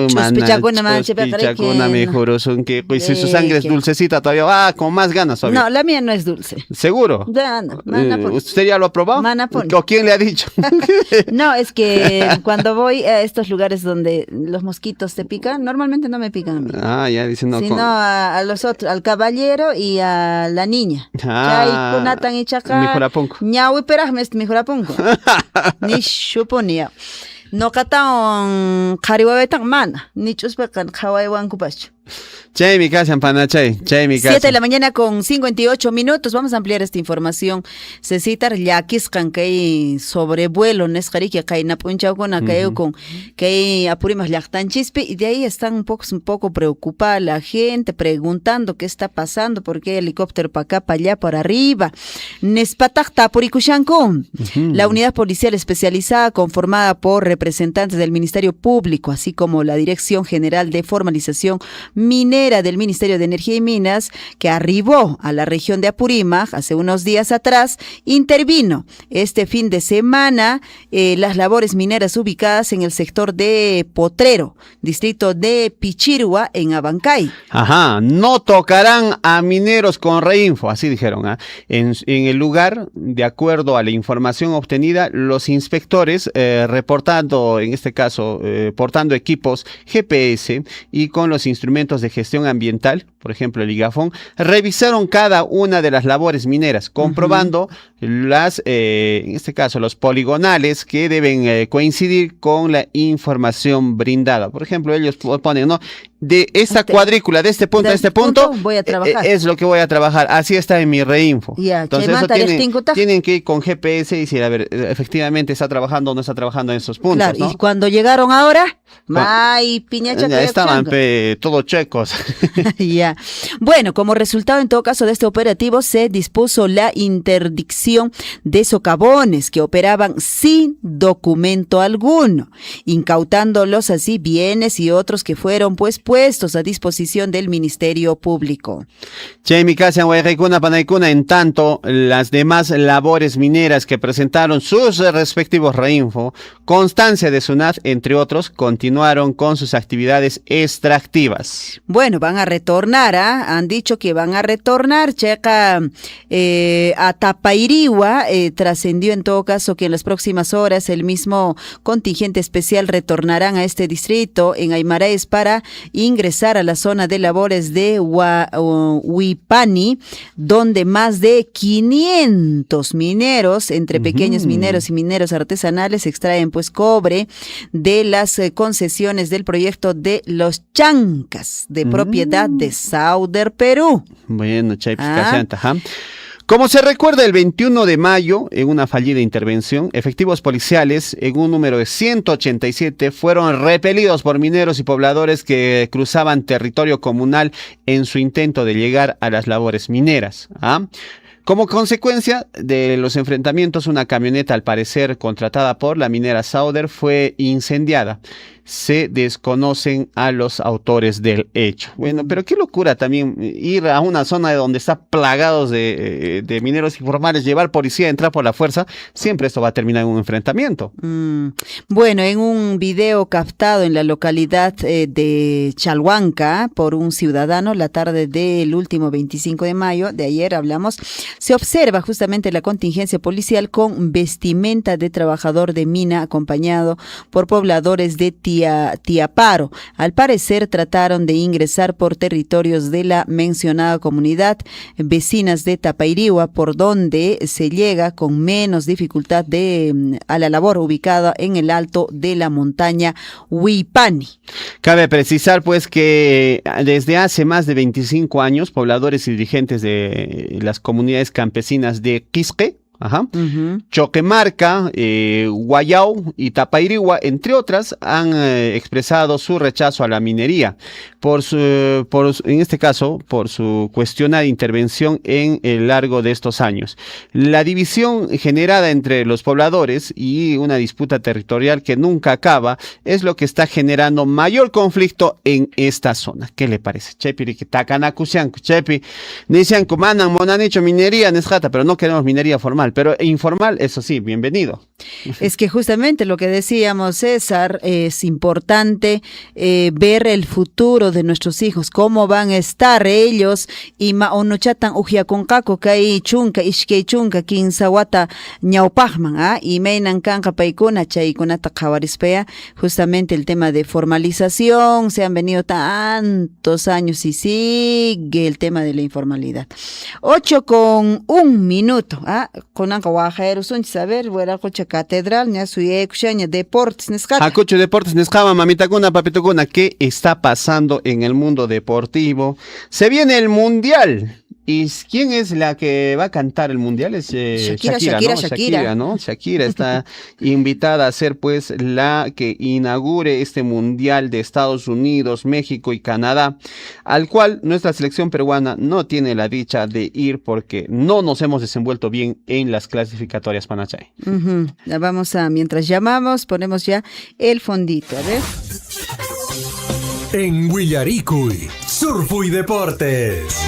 Chuspichacuna, manche, Chuspichacuna, mejor, son que pues, si su sangre es dulcecita todavía, con más ganas todavía. No, la mía no es dulce. ¿Seguro? Ya, no, manapón. ¿Usted ya lo ha probado? Manapón. ¿O quién le ha dicho? No, es que cuando voy a estos lugares donde los mosquitos te pican, normalmente no me pican a mí. Ya dicen no. Sino a los otros, al caballero y a la niña. Chay, kunatan y chaca. Mijurapunco. Ñawi perajme mijurapunco. Ni shuponía. No cataon carihuevetan mana. Ni chuspecan kawaiwan kupacho. Chay mi casa, Panachay. Chay mi casa. 7 de la mañana con 58 minutos. Vamos a ampliar esta información. Se cita yaquiscan que hay sobrevuelo nesqariki que hay napunchaukuna que con que hay apurimas llactan chispe y de ahí están un poco preocupada la gente preguntando qué está pasando, por qué helicóptero para acá, para allá, por arriba. Nespatakta puricushankun. La unidad policial especializada conformada por representantes del Ministerio Público, así como la Dirección General de Formalización Minera del Ministerio de Energía y Minas, que arribó a la región de Apurímac hace unos días atrás, intervino este fin de semana las labores mineras ubicadas en el sector de Potrero, distrito de Pichirua, en Abancay. No tocarán a mineros con reinfo, así dijeron. En el lugar, de acuerdo a la información obtenida, los inspectores reportando, en este caso, portando equipos GPS y con los instrumentos de gestión ambiental, por ejemplo el IGAFON, revisaron cada una de las labores mineras, comprobando en este caso, los poligonales que deben coincidir con la información brindada. Por ejemplo, ellos ponen, ¿no? De esta cuadrícula, de este punto a este punto, voy a trabajar. Es lo que voy a trabajar. Así está en mi reinfo. Entonces, eso tienen que ir con GPS y decir, a ver, efectivamente está trabajando o no está trabajando en esos puntos. Claro, ¿no? y cuando llegaron ahora, piñacha ya estaban todos checos. Ya. Bueno, como resultado en todo caso de este operativo se dispuso la interdicción de socavones que operaban sin documento alguno, incautándolos así bienes y otros que fueron puestos a disposición del Ministerio Público. En tanto, las demás labores mineras que presentaron sus respectivos reinfo, constancia de SUNAT, entre otros, continuaron con sus actividades extractivas. Bueno, van a retornar, han dicho que van a retornar. Checa a Tapairihua, trascendió en todo caso que en las próximas horas el mismo contingente especial retornarán a este distrito en Aymaraes para ingresar a la zona de labores de Huipani, donde más de 500 mineros, entre pequeños mineros y mineros artesanales, extraen pues cobre de las concesiones del proyecto de Los Chancas, de propiedad de Sauder, Perú. Bueno, como se recuerda, el 21 de mayo, en una fallida intervención, efectivos policiales en un número de 187 fueron repelidos por mineros y pobladores que cruzaban territorio comunal en su intento de llegar a las labores mineras. Como consecuencia de los enfrentamientos, una camioneta, al parecer contratada por la minera Sauder, fue incendiada. Se desconocen a los autores del hecho. Bueno, pero qué locura también ir a una zona donde está plagados de mineros informales, llevar policía, entrar por la fuerza. Siempre esto va a terminar en un enfrentamiento. Bueno, en un video captado en la localidad de Chalhuanca por un ciudadano la tarde del último 25 de mayo, de ayer hablamos, se observa justamente la contingencia policial con vestimenta de trabajador de mina acompañado por pobladores de Tiaparo. Al parecer trataron de ingresar por territorios de la mencionada comunidad vecinas de Tapairihua, por donde se llega con menos dificultad a la labor, ubicada en el alto de la montaña Huipani. Cabe precisar pues que desde hace más de 25 años, pobladores y dirigentes de las comunidades campesinas de Quisque, Choquemarca, Guayao y Tapairihua, entre otras, han expresado su rechazo a la minería, en este caso, por su cuestionada intervención en el largo de estos años. La división generada entre los pobladores y una disputa territorial que nunca acaba es lo que está generando mayor conflicto en esta zona. ¿Qué le parece? Chepi, que Takanakusianku, Chepi, dicen que manan, monanicho minería, nesjata, pero no queremos minería formal. Pero informal, eso sí, bienvenido. Es que justamente lo que decíamos, César, es importante ver el futuro de nuestros hijos, cómo van a estar ellos, y onuchatan ujiakunkaku kai chunka, ishkei chunka, kinsawata ñaupajman, y meinan kanka paikuna, chaykunata qhawarispea, justamente el tema de formalización, se han venido tantos años y sigue el tema de la informalidad. 8:01, con saber, fuera cocha catedral, ña suye kushanya deportes nescata. Hakucho deportes nescama, mamitakuna, papitokuna, ¿qué está pasando en el mundo deportivo? Se viene el mundial. ¿Y quién es la que va a cantar el mundial? Es Shakira, ¿no? Shakira está invitada a ser pues la que inaugure este mundial de Estados Unidos, México y Canadá, al cual nuestra selección peruana no tiene la dicha de ir porque no nos hemos desenvuelto bien en las clasificatorias Panachay. Mientras llamamos, ponemos ya el fondito, a ver. En Huillaricuy, Surfu y Deportes.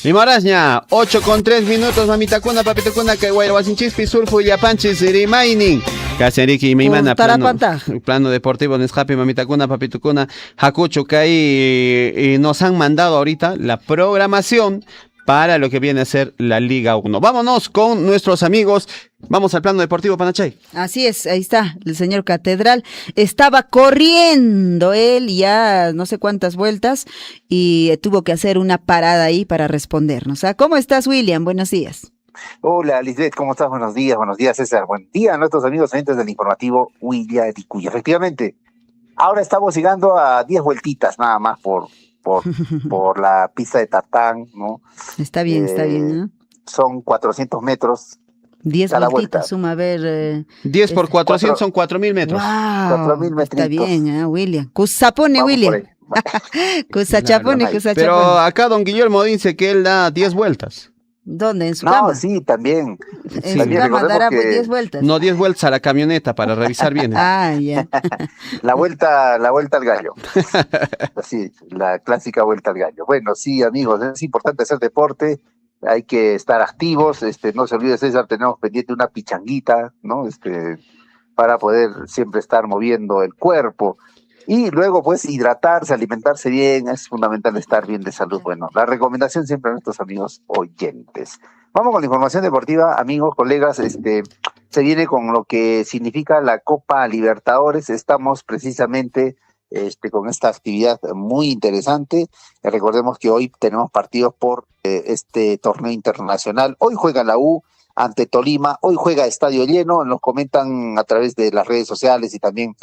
Limaraña, 8:03, mamitakuna, papitacuna, que guayabasinchispi, surfu, yapanchis, remaining. Casariki, Meimana, plano deportivo, Nescapi, mamitakuna, papitacuna, Hakucho, que nos han mandado ahorita la programación para lo que viene a ser la Liga 1. Vámonos con nuestros amigos. Vamos al plano deportivo, Panachay. Así es, ahí está, el señor Catedral. Estaba corriendo él ya no sé cuántas vueltas y tuvo que hacer una parada ahí para respondernos. ¿Cómo estás, William? Buenos días. Hola, Lisbeth, ¿cómo estás? Buenos días, César. Buen día a nuestros amigos oyentes del informativo Huillaricuy. Efectivamente, ahora estamos llegando a 10 vueltitas nada más por la pista de tartán, ¿no? Está bien, ¿no? Son 400 metros. 10 vueltitas, suma a ver. 10 por 400 son 4.000 metros. Wow, 4.000 metros. Está bien, William. Cusapone, William. Cusachapone. Pero acá don Guillermo dice que él da 10 vueltas. ¿Dónde? ¿En su cama? No, sí, también. En su cama dará 10 vueltas. No, 10 vueltas a la camioneta para revisar bien. Ya. La vuelta al gallo. Sí, la clásica vuelta al gallo. Bueno, sí, amigos, es importante hacer deporte, hay que estar activos, no se olvide, César, tenemos pendiente una pichanguita, ¿no? Para poder siempre estar moviendo el cuerpo. Y luego, pues, hidratarse, alimentarse bien, es fundamental estar bien de salud. Bueno, la recomendación siempre a nuestros amigos oyentes. Vamos con la información deportiva, amigos, colegas, se viene con lo que significa la Copa Libertadores. Estamos precisamente con esta actividad muy interesante. Recordemos que hoy tenemos partidos por este torneo internacional. Hoy juega la U ante Tolima, hoy juega estadio lleno, nos comentan a través de las redes sociales y también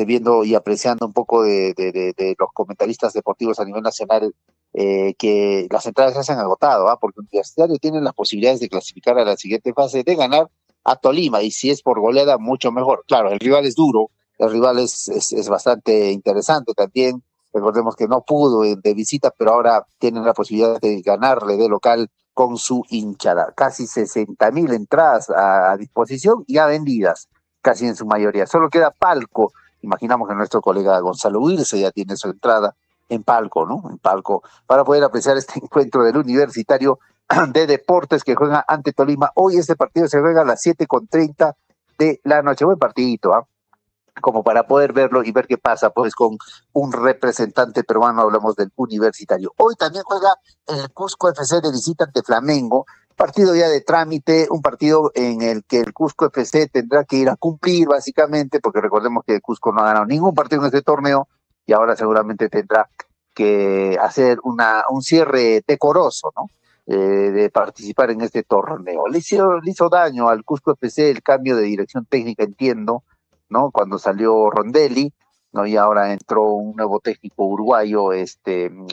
viendo y apreciando un poco de los comentaristas deportivos a nivel nacional, que las entradas ya se han agotado, porque Universitario tiene las posibilidades de clasificar a la siguiente fase, de ganar a Tolima, y si es por goleada, mucho mejor. Claro, el rival es duro, el rival es bastante interesante también. Recordemos que no pudo de visita, pero ahora tienen la posibilidad de ganarle de local con su hinchada. Casi 60.000 entradas a disposición ya vendidas, casi en su mayoría. Solo queda palco. Imaginamos que nuestro colega Gonzalo Huirse ya tiene su entrada en palco, ¿no? En palco, para poder apreciar este encuentro del Universitario de Deportes que juega ante Tolima. Hoy este partido se juega a las 7:30 de la noche. Buen partidito, como para poder verlo y ver qué pasa pues con un representante peruano. Hablamos del Universitario. Hoy también juega el Cusco FC de visita ante Flamengo, partido ya de trámite, un partido en el que el Cusco FC tendrá que ir a cumplir básicamente, porque recordemos que el Cusco no ha ganado ningún partido en este torneo y ahora seguramente tendrá que hacer un cierre decoroso, ¿no? De participar en este torneo. Le hizo daño al Cusco FC el cambio de dirección técnica, entiendo, ¿no? Cuando salió Rondelli, ¿no? Y ahora entró un nuevo técnico uruguayo,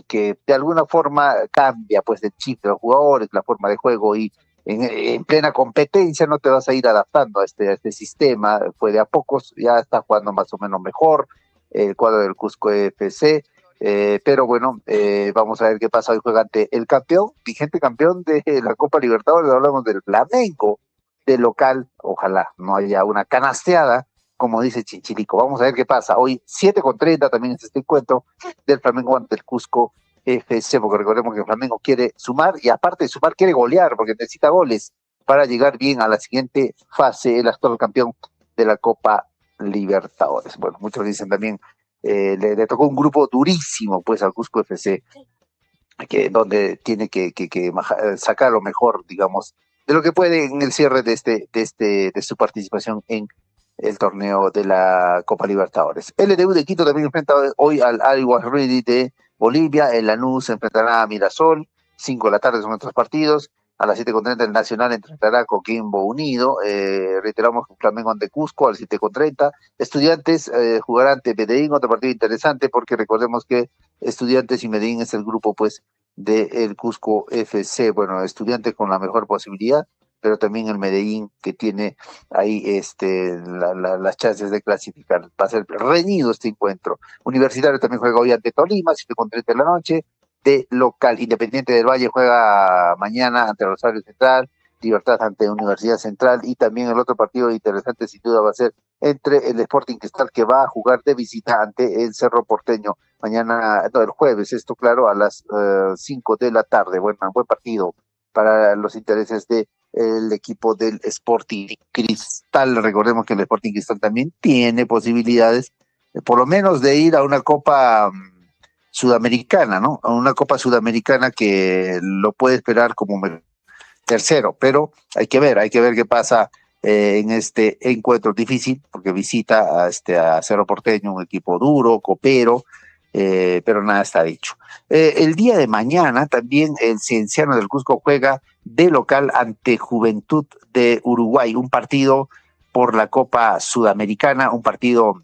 que de alguna forma cambia pues el chip de los jugadores, la forma de juego, y en plena competencia no te vas a ir adaptando a este sistema, fue de a pocos, ya está jugando más o menos mejor el cuadro del Cusco FC, pero bueno, vamos a ver qué pasa. Hoy juega ante el campeón, vigente campeón de la Copa Libertadores, hablamos del Flamengo, de local, ojalá no haya una canasteada, como dice Chinchilico. Vamos a ver qué pasa. Hoy 7:30 también es este encuentro del Flamengo ante el Cusco FC, porque recordemos que el Flamengo quiere sumar, y aparte de sumar quiere golear, porque necesita goles para llegar bien a la siguiente fase, el actual campeón de la Copa Libertadores. Bueno, muchos dicen también, le tocó un grupo durísimo pues al Cusco FC, donde tiene que sacar lo mejor, digamos, de lo que puede en el cierre de su participación en el torneo de la Copa Libertadores. LDU de Quito también enfrenta hoy al Al Ready de Bolivia. El Lanús se enfrentará a Mirasol. 5 de la tarde son otros partidos. A las 7:30 el Nacional enfrentará a Coquimbo Unido. Reiteramos que Flamengo ante Cusco a las 7:30. Estudiantes jugará ante Medellín, otro partido interesante, porque recordemos que Estudiantes y Medellín es el grupo pues del Cusco FC. Bueno, Estudiantes con la mejor posibilidad, pero también el Medellín, que tiene ahí las chances de clasificar. Va a ser reñido este encuentro. Universitario también juega hoy ante Tolima, 7:30 de la noche, de local. Independiente del Valle juega mañana ante Rosario Central, Libertad ante Universidad Central, y también el otro partido interesante sin duda va a ser entre el Sporting Cristal, que va a jugar de visita ante el Cerro Porteño mañana, no, el jueves, esto claro, a las 5 de la tarde. Buen partido para los intereses de el equipo del Sporting Cristal. Recordemos que el Sporting Cristal también tiene posibilidades, por lo menos de ir a una Copa Sudamericana, ¿no? A una Copa Sudamericana que lo puede esperar como tercero, pero hay que ver qué pasa en este encuentro difícil, porque visita a Cerro Porteño, un equipo duro, copero, pero nada está dicho. El día de mañana también el Cienciano del Cusco juega de local ante Juventud de Uruguay, un partido por la Copa Sudamericana, un partido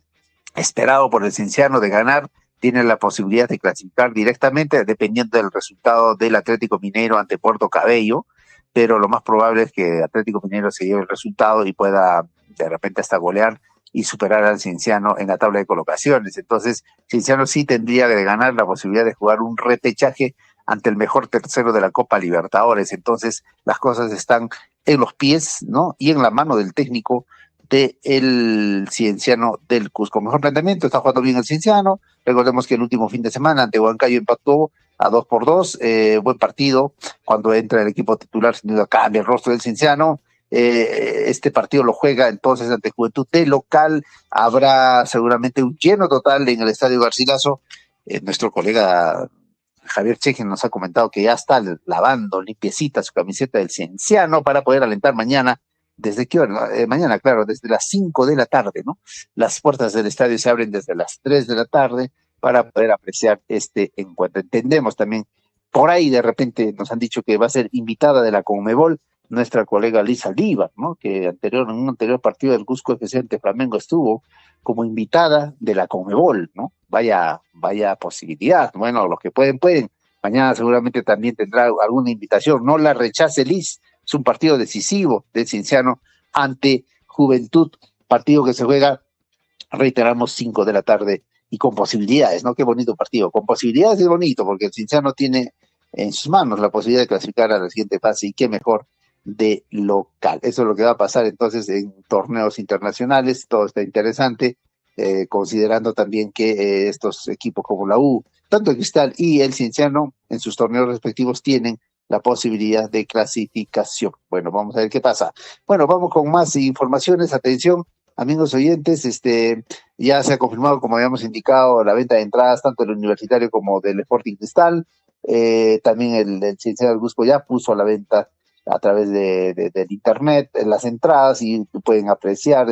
esperado por el Cienciano de ganar. Tiene la posibilidad de clasificar directamente, dependiendo del resultado del Atlético Mineiro ante Puerto Cabello, pero lo más probable es que Atlético Mineiro se lleve el resultado y pueda de repente hasta golear y superar al Cienciano en la tabla de colocaciones. Entonces, Cienciano sí tendría que ganar la posibilidad de jugar un repechaje ante el mejor tercero de la Copa Libertadores. Entonces, las cosas están en los pies, ¿no? Y en la mano del técnico del Cienciano del Cusco. Mejor planteamiento, está jugando bien el Cienciano. Recordemos que el último fin de semana ante Huancayo empató a 2-2, buen partido. Cuando entra el equipo titular, sin duda cambia el rostro del Cienciano. Este partido lo juega entonces ante Juventud de local. Habrá seguramente un lleno total en el Estadio Garcilaso. Nuestro colega Javier Cheque nos ha comentado que ya está lavando limpiecita su camiseta del Cienciano para poder alentar mañana. ¿Desde qué hora? Mañana, claro, desde las 5 de la tarde, ¿no? Las puertas del estadio se abren desde las 3 de la tarde para poder apreciar este encuentro. Entendemos también, por ahí de repente nos han dicho que va a ser invitada de la Conmebol nuestra colega Lisa Aldívar, ¿no? Que en un anterior partido del Cusco FC ante Flamengo estuvo como invitada de la Conmebol, ¿no? Vaya posibilidad. Bueno, los que pueden. Mañana seguramente también tendrá alguna invitación. No la rechace Liz. Es un partido decisivo del Cienciano ante Juventud, partido que se juega, reiteramos, 5 de la tarde y con posibilidades, ¿no? Qué bonito partido. Con posibilidades es bonito, porque el Cienciano tiene en sus manos la posibilidad de clasificar a la siguiente fase, y qué mejor de local. Eso es lo que va a pasar entonces en torneos internacionales. Todo está interesante, considerando también que estos equipos como la U, tanto el Cristal y el Cienciano, en sus torneos respectivos tienen la posibilidad de clasificación. Bueno, vamos a ver qué pasa. Bueno, vamos con más informaciones. Atención, amigos oyentes, ya se ha confirmado, como habíamos indicado, la venta de entradas tanto del Universitario como del Sporting Cristal. También el Cienciano del Cusco ya puso a la venta a través del internet las entradas y pueden apreciar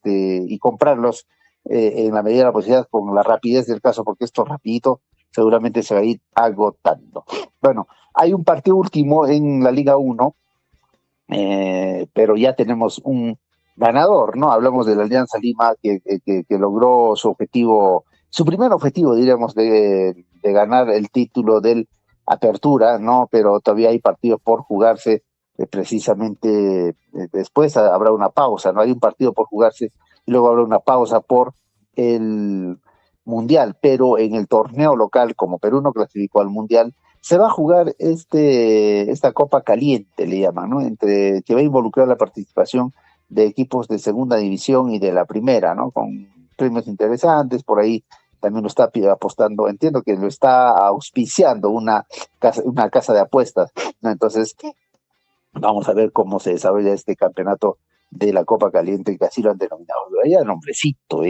y comprarlos en la medida de la posibilidad con la rapidez del caso, porque esto rapidito seguramente se va a ir agotando. Bueno, hay un partido último en la Liga 1, pero ya tenemos un ganador, ¿no? Hablamos de la Alianza Lima que logró su primer objetivo, diríamos, de ganar el título del Apertura, ¿no? Pero todavía hay partidos por jugarse, precisamente después habrá una pausa, ¿no? Hay un partido por jugarse y luego habrá una pausa por el Mundial, pero en el torneo local, como Perú no clasificó al Mundial, se va a jugar esta Copa Caliente, le llaman, ¿no? Que va a involucrar la participación de equipos de segunda división y de la primera, ¿no? Con premios interesantes, por ahí también lo está apostando, entiendo que lo está auspiciando una casa de apuestas, ¿no? Entonces, vamos a ver cómo se desarrolla este campeonato de la Copa Caliente, que así lo han denominado. Vaya nombrecito,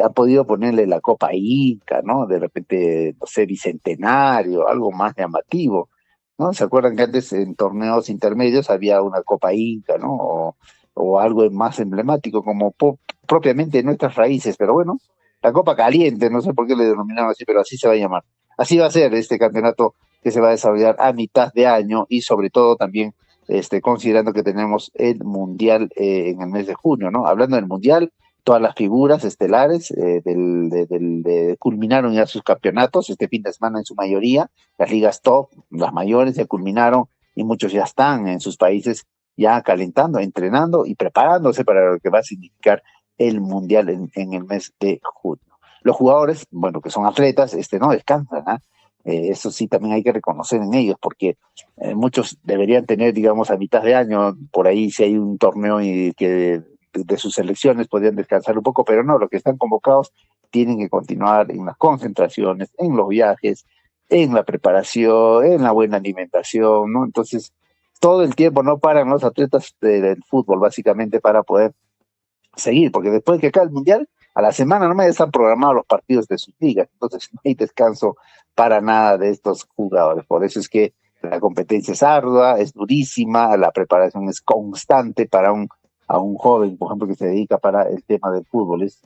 ha podido ponerle la Copa Inca, ¿no? De repente, no sé, Bicentenario, algo más llamativo, ¿no? ¿Se acuerdan que antes en torneos intermedios había una Copa Inca, ¿no? O algo más emblemático, como propiamente nuestras raíces, pero bueno, la Copa Caliente, no sé por qué le denominaron así, pero así se va a llamar. Así va a ser este campeonato que se va a desarrollar a mitad de año y sobre todo también considerando que tenemos el Mundial en el mes de junio, ¿no? Hablando del Mundial, todas las figuras estelares culminaron ya sus campeonatos este fin de semana en su mayoría, las ligas top, las mayores ya culminaron y muchos ya están en sus países ya calentando, entrenando y preparándose para lo que va a significar el Mundial en el mes de junio. Los jugadores, bueno, que son atletas, no descansan, ¿ah? Eso sí también hay que reconocer en ellos, porque muchos deberían tener, digamos, a mitad de año, por ahí si hay un torneo y que de sus selecciones podrían descansar un poco, pero no, los que están convocados tienen que continuar en las concentraciones, en los viajes, en la preparación, en la buena alimentación, ¿no? Entonces, todo el tiempo no paran los atletas del fútbol, básicamente, para poder seguir, porque después de que acabe el Mundial, a la semana no me están programados los partidos de sus ligas, entonces no hay descanso para nada de estos jugadores. Por eso es que la competencia es ardua, es durísima, la preparación es constante para a un joven, por ejemplo, que se dedica para el tema del fútbol, es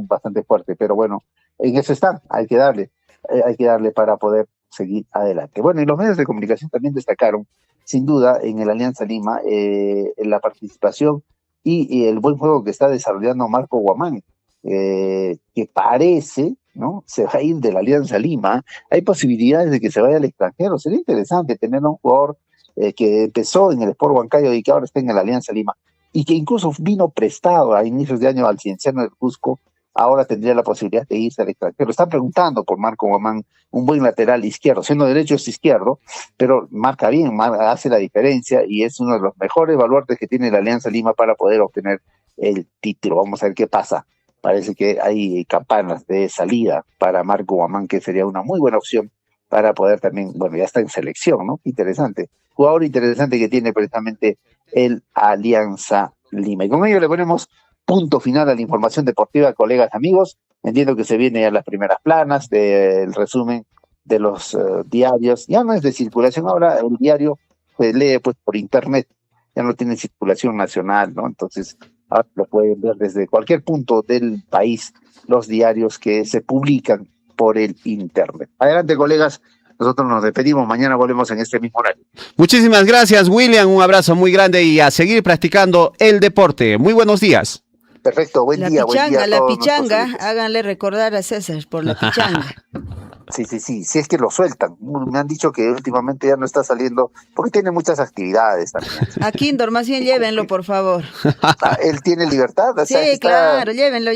bastante fuerte, pero bueno, en eso están, hay que darle para poder seguir adelante. Bueno, y los medios de comunicación también destacaron, sin duda, en el Alianza Lima, en la participación y el buen juego que está desarrollando Marco Guamán, que parece, ¿no?, se va a ir de la Alianza Lima. Hay posibilidades de que se vaya al extranjero. Sería interesante tener a un jugador que empezó en el Sport Huancayo y que ahora está en la Alianza Lima, y que incluso vino prestado a inicios de año al Cienciano del Cusco, ahora tendría la posibilidad de irse al extranjero. Están preguntando por Marco Guamán, un buen lateral izquierdo, siendo derecho es izquierdo, pero marca bien, hace la diferencia y es uno de los mejores baluartes que tiene la Alianza Lima para poder obtener el título. Vamos a ver qué pasa. Parece que hay campanas de salida para Marco Guamán, que sería una muy buena opción para poder también, bueno, ya está en selección, ¿no? Interesante. Jugador interesante que tiene precisamente el Alianza Lima. Y con ello le ponemos punto final a la información deportiva, colegas, amigos. Entiendo que se viene ya las primeras planas del resumen de los diarios. Ya no es de circulación, ahora el diario se lee pues por internet, ya no tiene circulación nacional, ¿no? Entonces ahora lo pueden ver desde cualquier punto del país, los diarios que se publican por el internet. Adelante, colegas. Nosotros nos despedimos, mañana volvemos en este mismo horario. Muchísimas gracias, William, un abrazo muy grande y a seguir practicando el deporte. Muy buenos días. Perfecto, buen día. La pichanga, háganle recordar a César por la pichanga. Sí, si es que lo sueltan. Me han dicho que últimamente ya no está saliendo, porque tiene muchas actividades también. Aquí en Dormación llévenlo, por favor. ¿Él tiene libertad? O sea, sí, claro, llévenlo.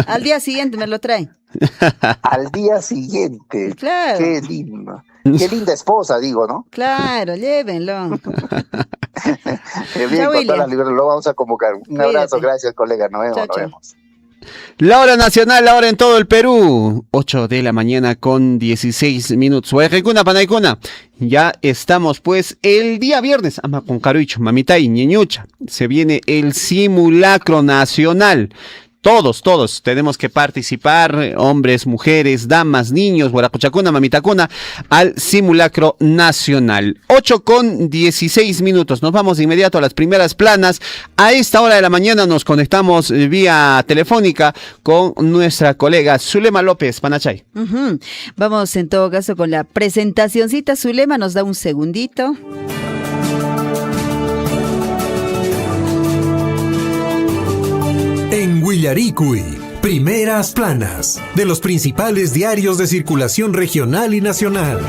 Al día siguiente me lo traen. Al día siguiente. Claro. Qué lindo. Qué linda esposa, digo, ¿no? Claro, llévenlo. Bien, con todas las libertades, lo vamos a convocar. Un abrazo, gracias, colega. Nos vemos. La hora nacional, la hora en todo el Perú, 8 de la mañana con 16 minutos. Huayjicuna, Panaicuna. Ya estamos pues el día viernes, ama con Caruicho, mamita y ñeñucha. Se viene el simulacro nacional. todos tenemos que participar, hombres, mujeres, damas, niños, Huaracuchacuna, Mamitacuna, al simulacro nacional. 8:16. Nos vamos de inmediato a las primeras planas. A esta hora de la mañana nos conectamos vía telefónica con nuestra colega Zulema López, Panachay. Vamos en todo caso con la presentacioncita. Zulema, nos da un segundito. En Huillaricui, primeras planas de los principales diarios de circulación regional y nacional.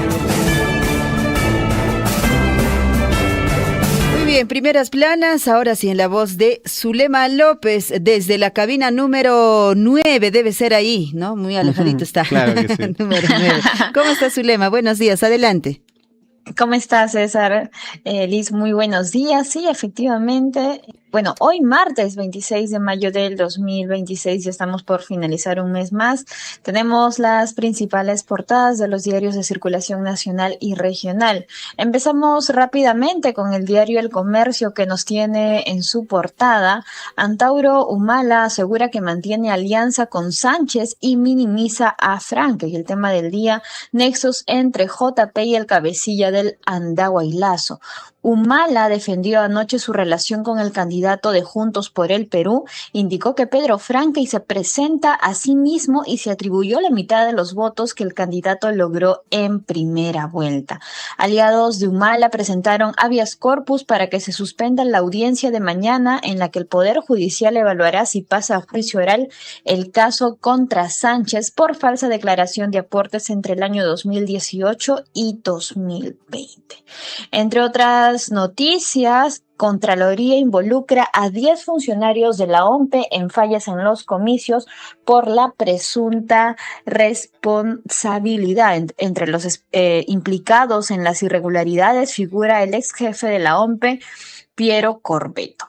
Muy bien, primeras planas, ahora sí en la voz de Zulema López, desde la cabina número 9, debe ser ahí, ¿no? Muy alejadito está. Claro que sí. Número 9. ¿Cómo está Zulema? Buenos días, adelante. ¿Cómo estás, César? Liz, muy buenos días. Sí, efectivamente. Bueno, hoy martes 26 de mayo del 2026, ya estamos por finalizar un mes más. Tenemos las principales portadas de los diarios de circulación nacional y regional. Empezamos rápidamente con el diario El Comercio, que nos tiene en su portada: Antauro Humala asegura que mantiene alianza con Sánchez y minimiza a Franque. Y el tema del día: nexos entre JP y el cabecilla del Andahuaylazo. Humala defendió anoche su relación con el candidato de Juntos por el Perú, indicó que Pedro Franque se presenta a sí mismo y se atribuyó la mitad de los votos que el candidato logró en primera vuelta. Aliados de Humala presentaron habeas corpus para que se suspenda la audiencia de mañana, en la que el Poder Judicial evaluará si pasa a juicio oral el caso contra Sánchez por falsa declaración de aportes entre el año 2018 y 2020. Entre otras noticias, Contraloría involucra a 10 funcionarios de la OMPE en fallas en los comicios por la presunta responsabilidad. Entre los implicados en las irregularidades figura el ex jefe de la OMPE, Piero Corbeto.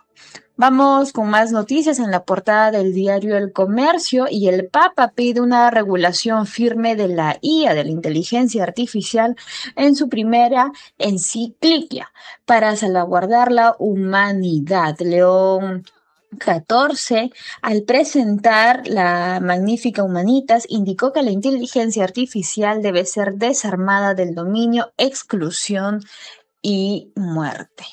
Vamos con más noticias en la portada del diario El Comercio. Y el Papa pide una regulación firme de la IA, de la inteligencia artificial, en su primera encíclica para salvaguardar la humanidad. León XIV, al presentar la Magnífica Humanitas, indicó que la inteligencia artificial debe ser desarmada del dominio, exclusión y muerte.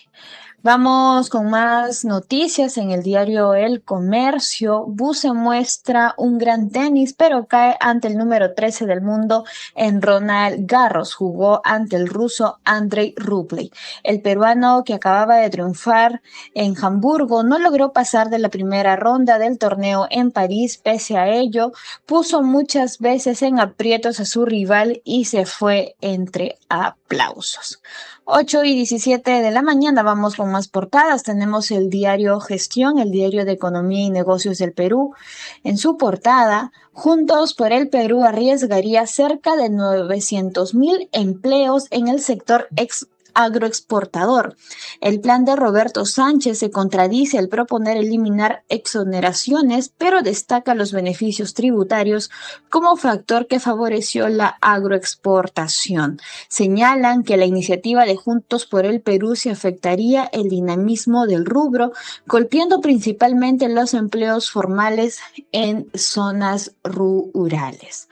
Vamos con más noticias en el diario El Comercio. Buse muestra un gran tenis, pero cae ante el número 13 del mundo en Roland Garros. Jugó ante el ruso Andrei Rublev. El peruano, que acababa de triunfar en Hamburgo, no logró pasar de la primera ronda del torneo en París. Pese a ello, puso muchas veces en aprietos a su rival y se fue entre aplausos. 8:17 de la mañana, vamos con más portadas. Tenemos el diario Gestión, el diario de Economía y Negocios del Perú. En su portada: Juntos por el Perú arriesgaría cerca de 900,000 empleos en el sector agroexportador. El plan de Roberto Sánchez se contradice al proponer eliminar exoneraciones, pero destaca los beneficios tributarios como factor que favoreció la agroexportación. Señalan que la iniciativa de Juntos por el Perú se afectaría el dinamismo del rubro, golpeando principalmente los empleos formales en zonas rurales.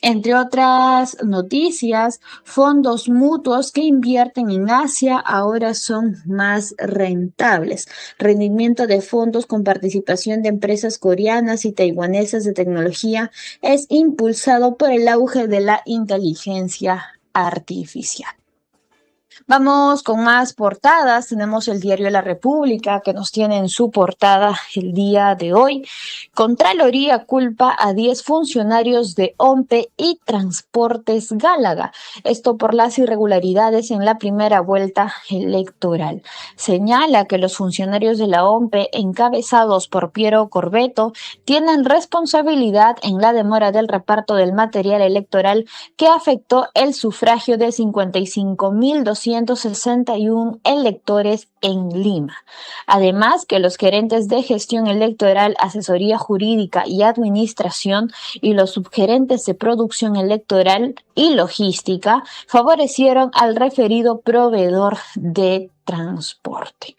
Entre otras noticias, fondos mutuos que invierten en Asia ahora son más rentables. Rendimiento de fondos con participación de empresas coreanas y taiwanesas de tecnología es impulsado por el auge de la inteligencia artificial. Vamos con más portadas. Tenemos el diario La República, que nos tiene en su portada el día de hoy: Contraloría culpa a 10 funcionarios de OMPE y Transportes Gálaga. Esto por las irregularidades en la primera vuelta electoral. Señala que los funcionarios de la OMPE, encabezados por Piero Corbeto, tienen responsabilidad en la demora del reparto del material electoral que afectó el sufragio de 55.261 electores en Lima. Además, que los gerentes de gestión electoral, asesoría jurídica y administración y los subgerentes de producción electoral y logística favorecieron al referido proveedor de transporte.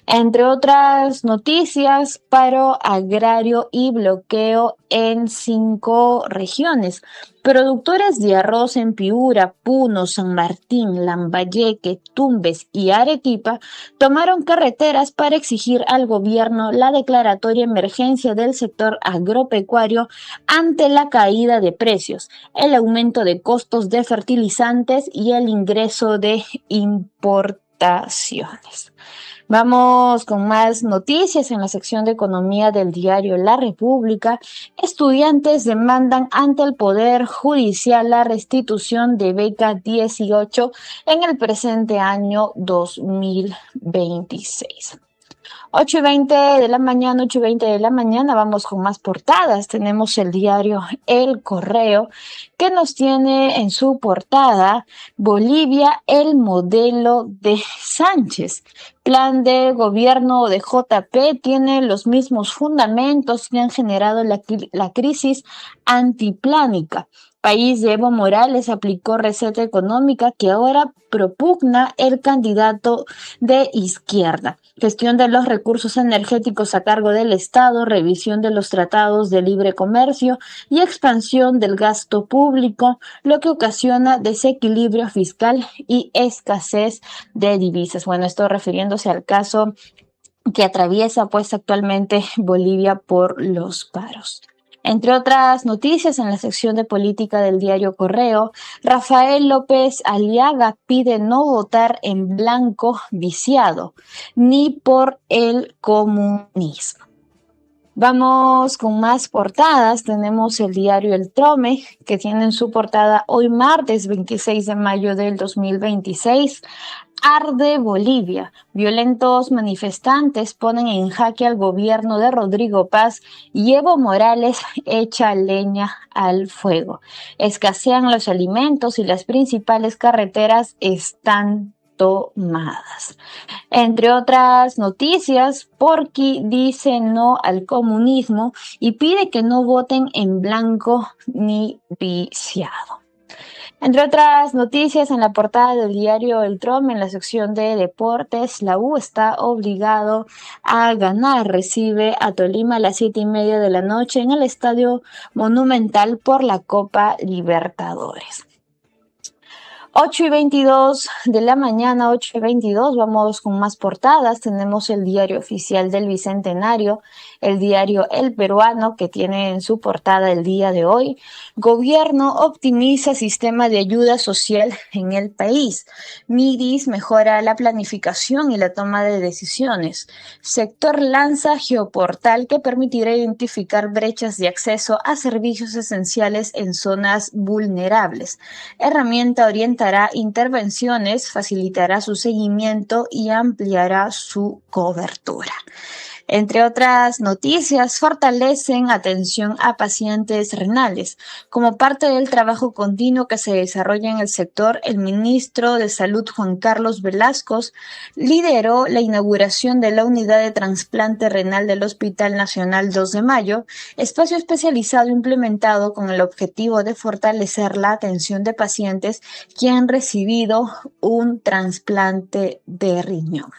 Entre otras noticias, paro agrario y bloqueo en 5 regiones. Productores de arroz en Piura, Puno, San Martín, Lambayeque, Tumbes y Arequipa tomaron carreteras para exigir al gobierno la declaratoria de emergencia del sector agropecuario ante la caída de precios, el aumento de costos de fertilizantes y el ingreso de importaciones. Vamos con más noticias en la sección de economía del diario La República. Estudiantes demandan ante el Poder Judicial la restitución de beca 18 en el presente año 2026. 8:20 de la mañana, 8:20 de la mañana, vamos con más portadas. Tenemos el diario El Correo, que nos tiene en su portada Bolivia, el modelo de Sánchez. Plan de gobierno de JP tiene los mismos fundamentos que han generado la crisis antiplánica. País de Evo Morales aplicó receta económica que ahora propugna el candidato de izquierda. Gestión de los recursos energéticos a cargo del Estado, revisión de los tratados de libre comercio y expansión del gasto público, lo que ocasiona desequilibrio fiscal y escasez de divisas. Bueno, esto refiriéndose al caso que atraviesa pues actualmente Bolivia por los paros. Entre otras noticias, en la sección de política del diario Correo, Rafael López Aliaga pide no votar en blanco viciado, ni por el comunismo. Vamos con más portadas. Tenemos el diario El Trome, que tiene en su portada hoy martes 26 de mayo del 2026. Arde Bolivia. Violentos manifestantes ponen en jaque al gobierno de Rodrigo Paz y Evo Morales echa leña al fuego. Escasean los alimentos y las principales carreteras están tomadas. Entre otras noticias, Porky dice no al comunismo y pide que no voten en blanco ni viciado. Entre otras noticias, en la portada del diario El Trome, en la sección de deportes, la U está obligado a ganar. Recibe a Tolima a las 7:30 de la noche en el Estadio Monumental por la Copa Libertadores. 8:22 de la mañana, 8:22, vamos con más portadas. Tenemos el diario oficial del Bicentenario, el diario El Peruano, que tiene en su portada el día de hoy: Gobierno optimiza sistema de ayuda social en el país. Midis mejora la planificación y la toma de decisiones. Sector lanza Geoportal, que permitirá identificar brechas de acceso a servicios esenciales en zonas vulnerables. Herramienta orientará intervenciones, facilitará su seguimiento y ampliará su cobertura. Entre otras noticias, fortalecen atención a pacientes renales. Como parte del trabajo continuo que se desarrolla en el sector, el ministro de Salud, Juan Carlos Velasco, lideró la inauguración de la unidad de trasplante renal del Hospital Nacional 2 de Mayo, espacio especializado implementado con el objetivo de fortalecer la atención de pacientes que han recibido un trasplante de riñón.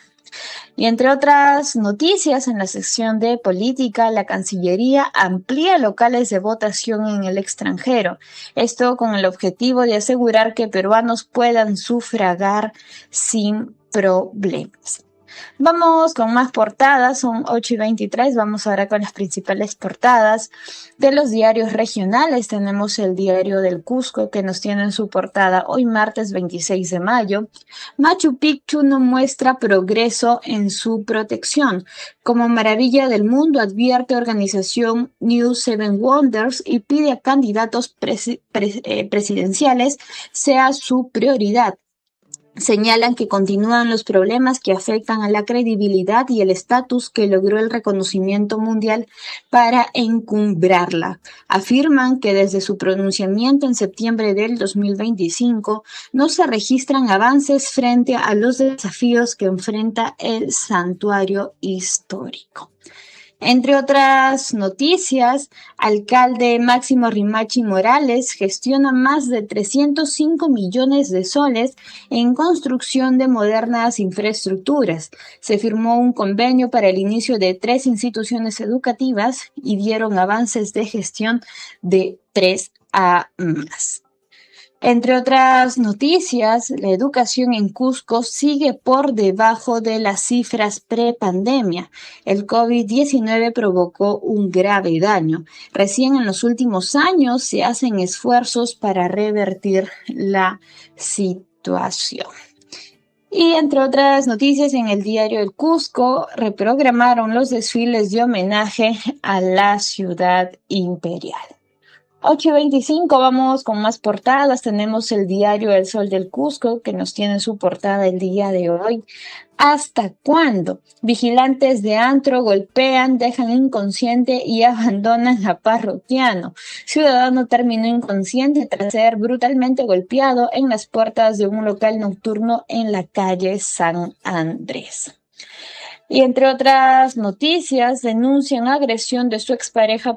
Y entre otras noticias, en la sección de política, la Cancillería amplía locales de votación en el extranjero. Esto con el objetivo de asegurar que peruanos puedan sufragar sin problemas. Vamos con más portadas, son 8:23, vamos ahora con las principales portadas de los diarios regionales. Tenemos el diario del Cusco, que nos tiene en su portada hoy martes 26 de mayo. Machu Picchu no muestra progreso en su protección. Como maravilla del mundo, advierte organización New Seven Wonders y pide a candidatos presidenciales sea su prioridad. Señalan que continúan los problemas que afectan a la credibilidad y el estatus que logró el reconocimiento mundial para encumbrarla. Afirman que desde su pronunciamiento en septiembre del 2025 no se registran avances frente a los desafíos que enfrenta el santuario histórico. Entre otras noticias, alcalde Máximo Rimachi Morales gestiona más de 305 millones de soles en construcción de modernas infraestructuras. Se firmó un convenio para el inicio de 3 instituciones educativas y dieron avances de gestión de 3 a más. Entre otras noticias, la educación en Cusco sigue por debajo de las cifras prepandemia. El COVID-19 provocó un grave daño. Recién en los últimos años se hacen esfuerzos para revertir la situación. Y entre otras noticias, en el diario El Cusco reprogramaron los desfiles de homenaje a la ciudad imperial. 8:25, vamos con más portadas. Tenemos el diario El Sol del Cusco, que nos tiene su portada el día de hoy. ¿Hasta cuándo? Vigilantes de antro golpean, dejan inconsciente y abandonan a parroquiano. Ciudadano terminó inconsciente tras ser brutalmente golpeado en las puertas de un local nocturno en la calle San Andrés. Y entre otras noticias, denuncian agresión de su expareja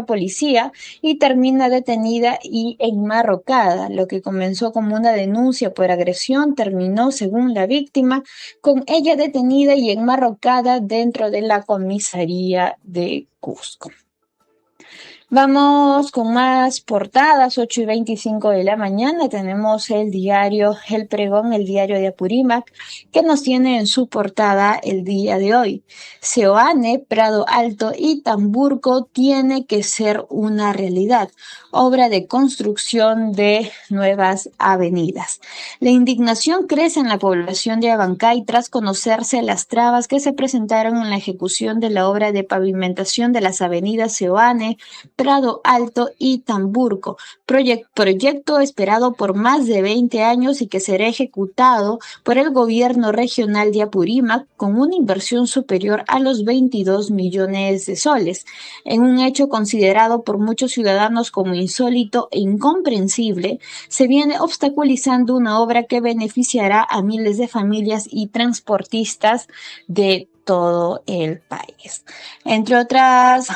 policía y termina detenida y enmarrocada. Lo que comenzó como una denuncia por agresión terminó, según la víctima, con ella detenida y enmarrocada dentro de la comisaría de Cusco. Vamos con más portadas, 8:25 de la mañana. Tenemos el diario El Pregón, el diario de Apurímac, que nos tiene en su portada el día de hoy. Seoane, Prado Alto y Tamburco tiene que ser una realidad. Obra de construcción de nuevas avenidas. La indignación crece en la población de Abancay tras conocerse las trabas que se presentaron en la ejecución de la obra de pavimentación de las avenidas Seoane, Prado Alto y Tamburco, proyecto esperado por más de 20 años y que será ejecutado por el gobierno regional de Apurímac con una inversión superior a los 22 millones de soles, en un hecho considerado por muchos ciudadanos como insólito e incomprensible. Se viene obstaculizando una obra que beneficiará a miles de familias y transportistas de todo el país. Entre otras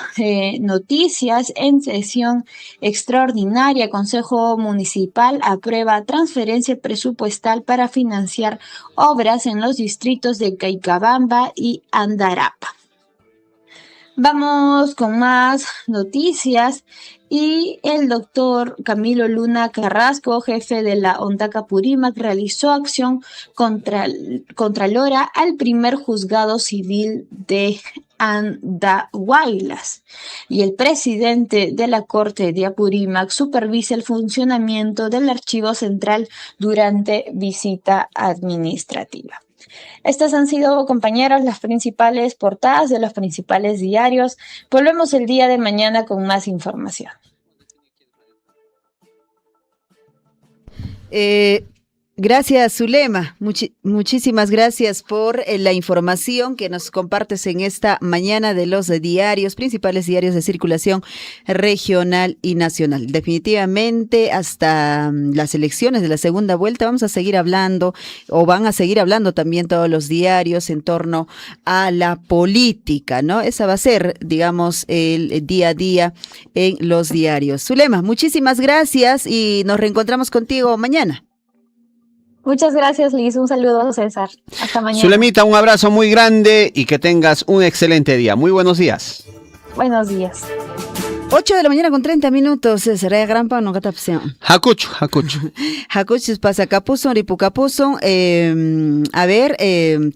noticias, en sesión extraordinaria, Consejo Municipal aprueba transferencia presupuestal para financiar obras en los distritos de Caicabamba y Andarapa. Vamos con más noticias y el doctor Camilo Luna Carrasco, jefe de la ONDAC Apurímac, realizó acción contralora al primer juzgado civil de Andahuaylas y el presidente de la Corte de Apurímac supervisa el funcionamiento del archivo central durante visita administrativa. Estas han sido, compañeros, las principales portadas de los principales diarios. Volvemos el día de mañana con más información. Gracias, Zulema. Muchísimas gracias por la información que nos compartes en esta mañana de los diarios, principales diarios de circulación regional y nacional. Definitivamente, hasta las elecciones de la segunda vuelta vamos a seguir hablando, o van a seguir hablando también todos los diarios en torno a la política, ¿no? Esa va a ser, digamos, el día a día en los diarios. Zulema, muchísimas gracias y nos reencontramos contigo mañana. Muchas gracias, Liz. Un saludo, César. Hasta mañana. Zulemita, un abrazo muy grande y que tengas un excelente día. Muy buenos días. Buenos días. 8:30 será gran pan no catapción. Hakuchu. Hakuchu pasa capuzón, ripu capuzón. A ver,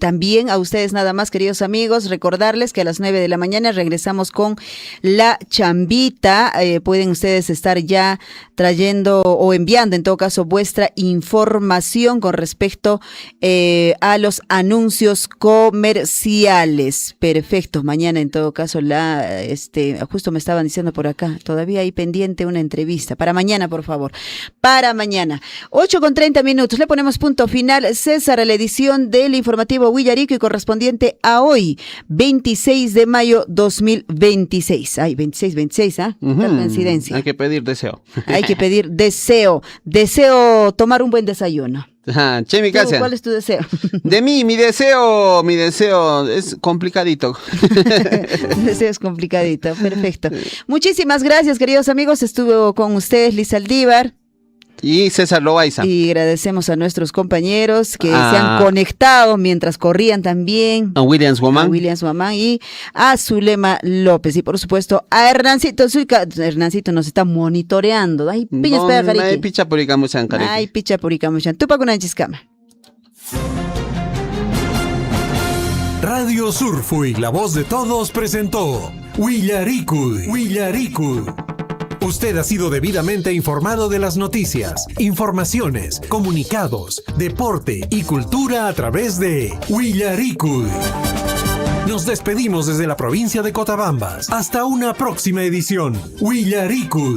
también a ustedes nada más, queridos amigos, recordarles que a las 9 de la mañana regresamos con la chambita. Pueden ustedes estar ya trayendo o enviando en todo caso vuestra información con respecto a los anuncios comerciales. Perfecto, mañana en todo caso justo me estaban diciendo por acá, todavía hay pendiente una entrevista, para mañana por favor, para mañana, 8:30, le ponemos punto final, César, a la edición del informativo Huillarico y correspondiente a hoy, 26 de mayo 2026, ay, 26, ¿ah? Coincidencia. Hay que pedir deseo. Hay que pedir deseo tomar un buen desayuno. Chemi ¿Tú, Casia. ¿Cuál es tu deseo? De mí, mi deseo es complicadito. El deseo es complicadito, perfecto. Muchísimas gracias, queridos amigos. Estuvo con ustedes Liz Aldívar. Y César Loaiza. Y agradecemos a nuestros compañeros que se han conectado mientras corrían también. A Williams Guamán y a Zulema López. Y por supuesto a Hernancito Zuica. Hernancito nos está monitoreando. Ay, piñas pega, Cariki. Ay, picha puricamuchan, Cariki. Ay, picha puricamuchan. Tupa con Anchiscama. Radio Surfui, la voz de todos, presentó Willaricud. Usted ha sido debidamente informado de las noticias, informaciones, comunicados, deporte y cultura a través de Willaricud. Nos despedimos desde la provincia de Cotabambas. Hasta una próxima edición. Willaricud.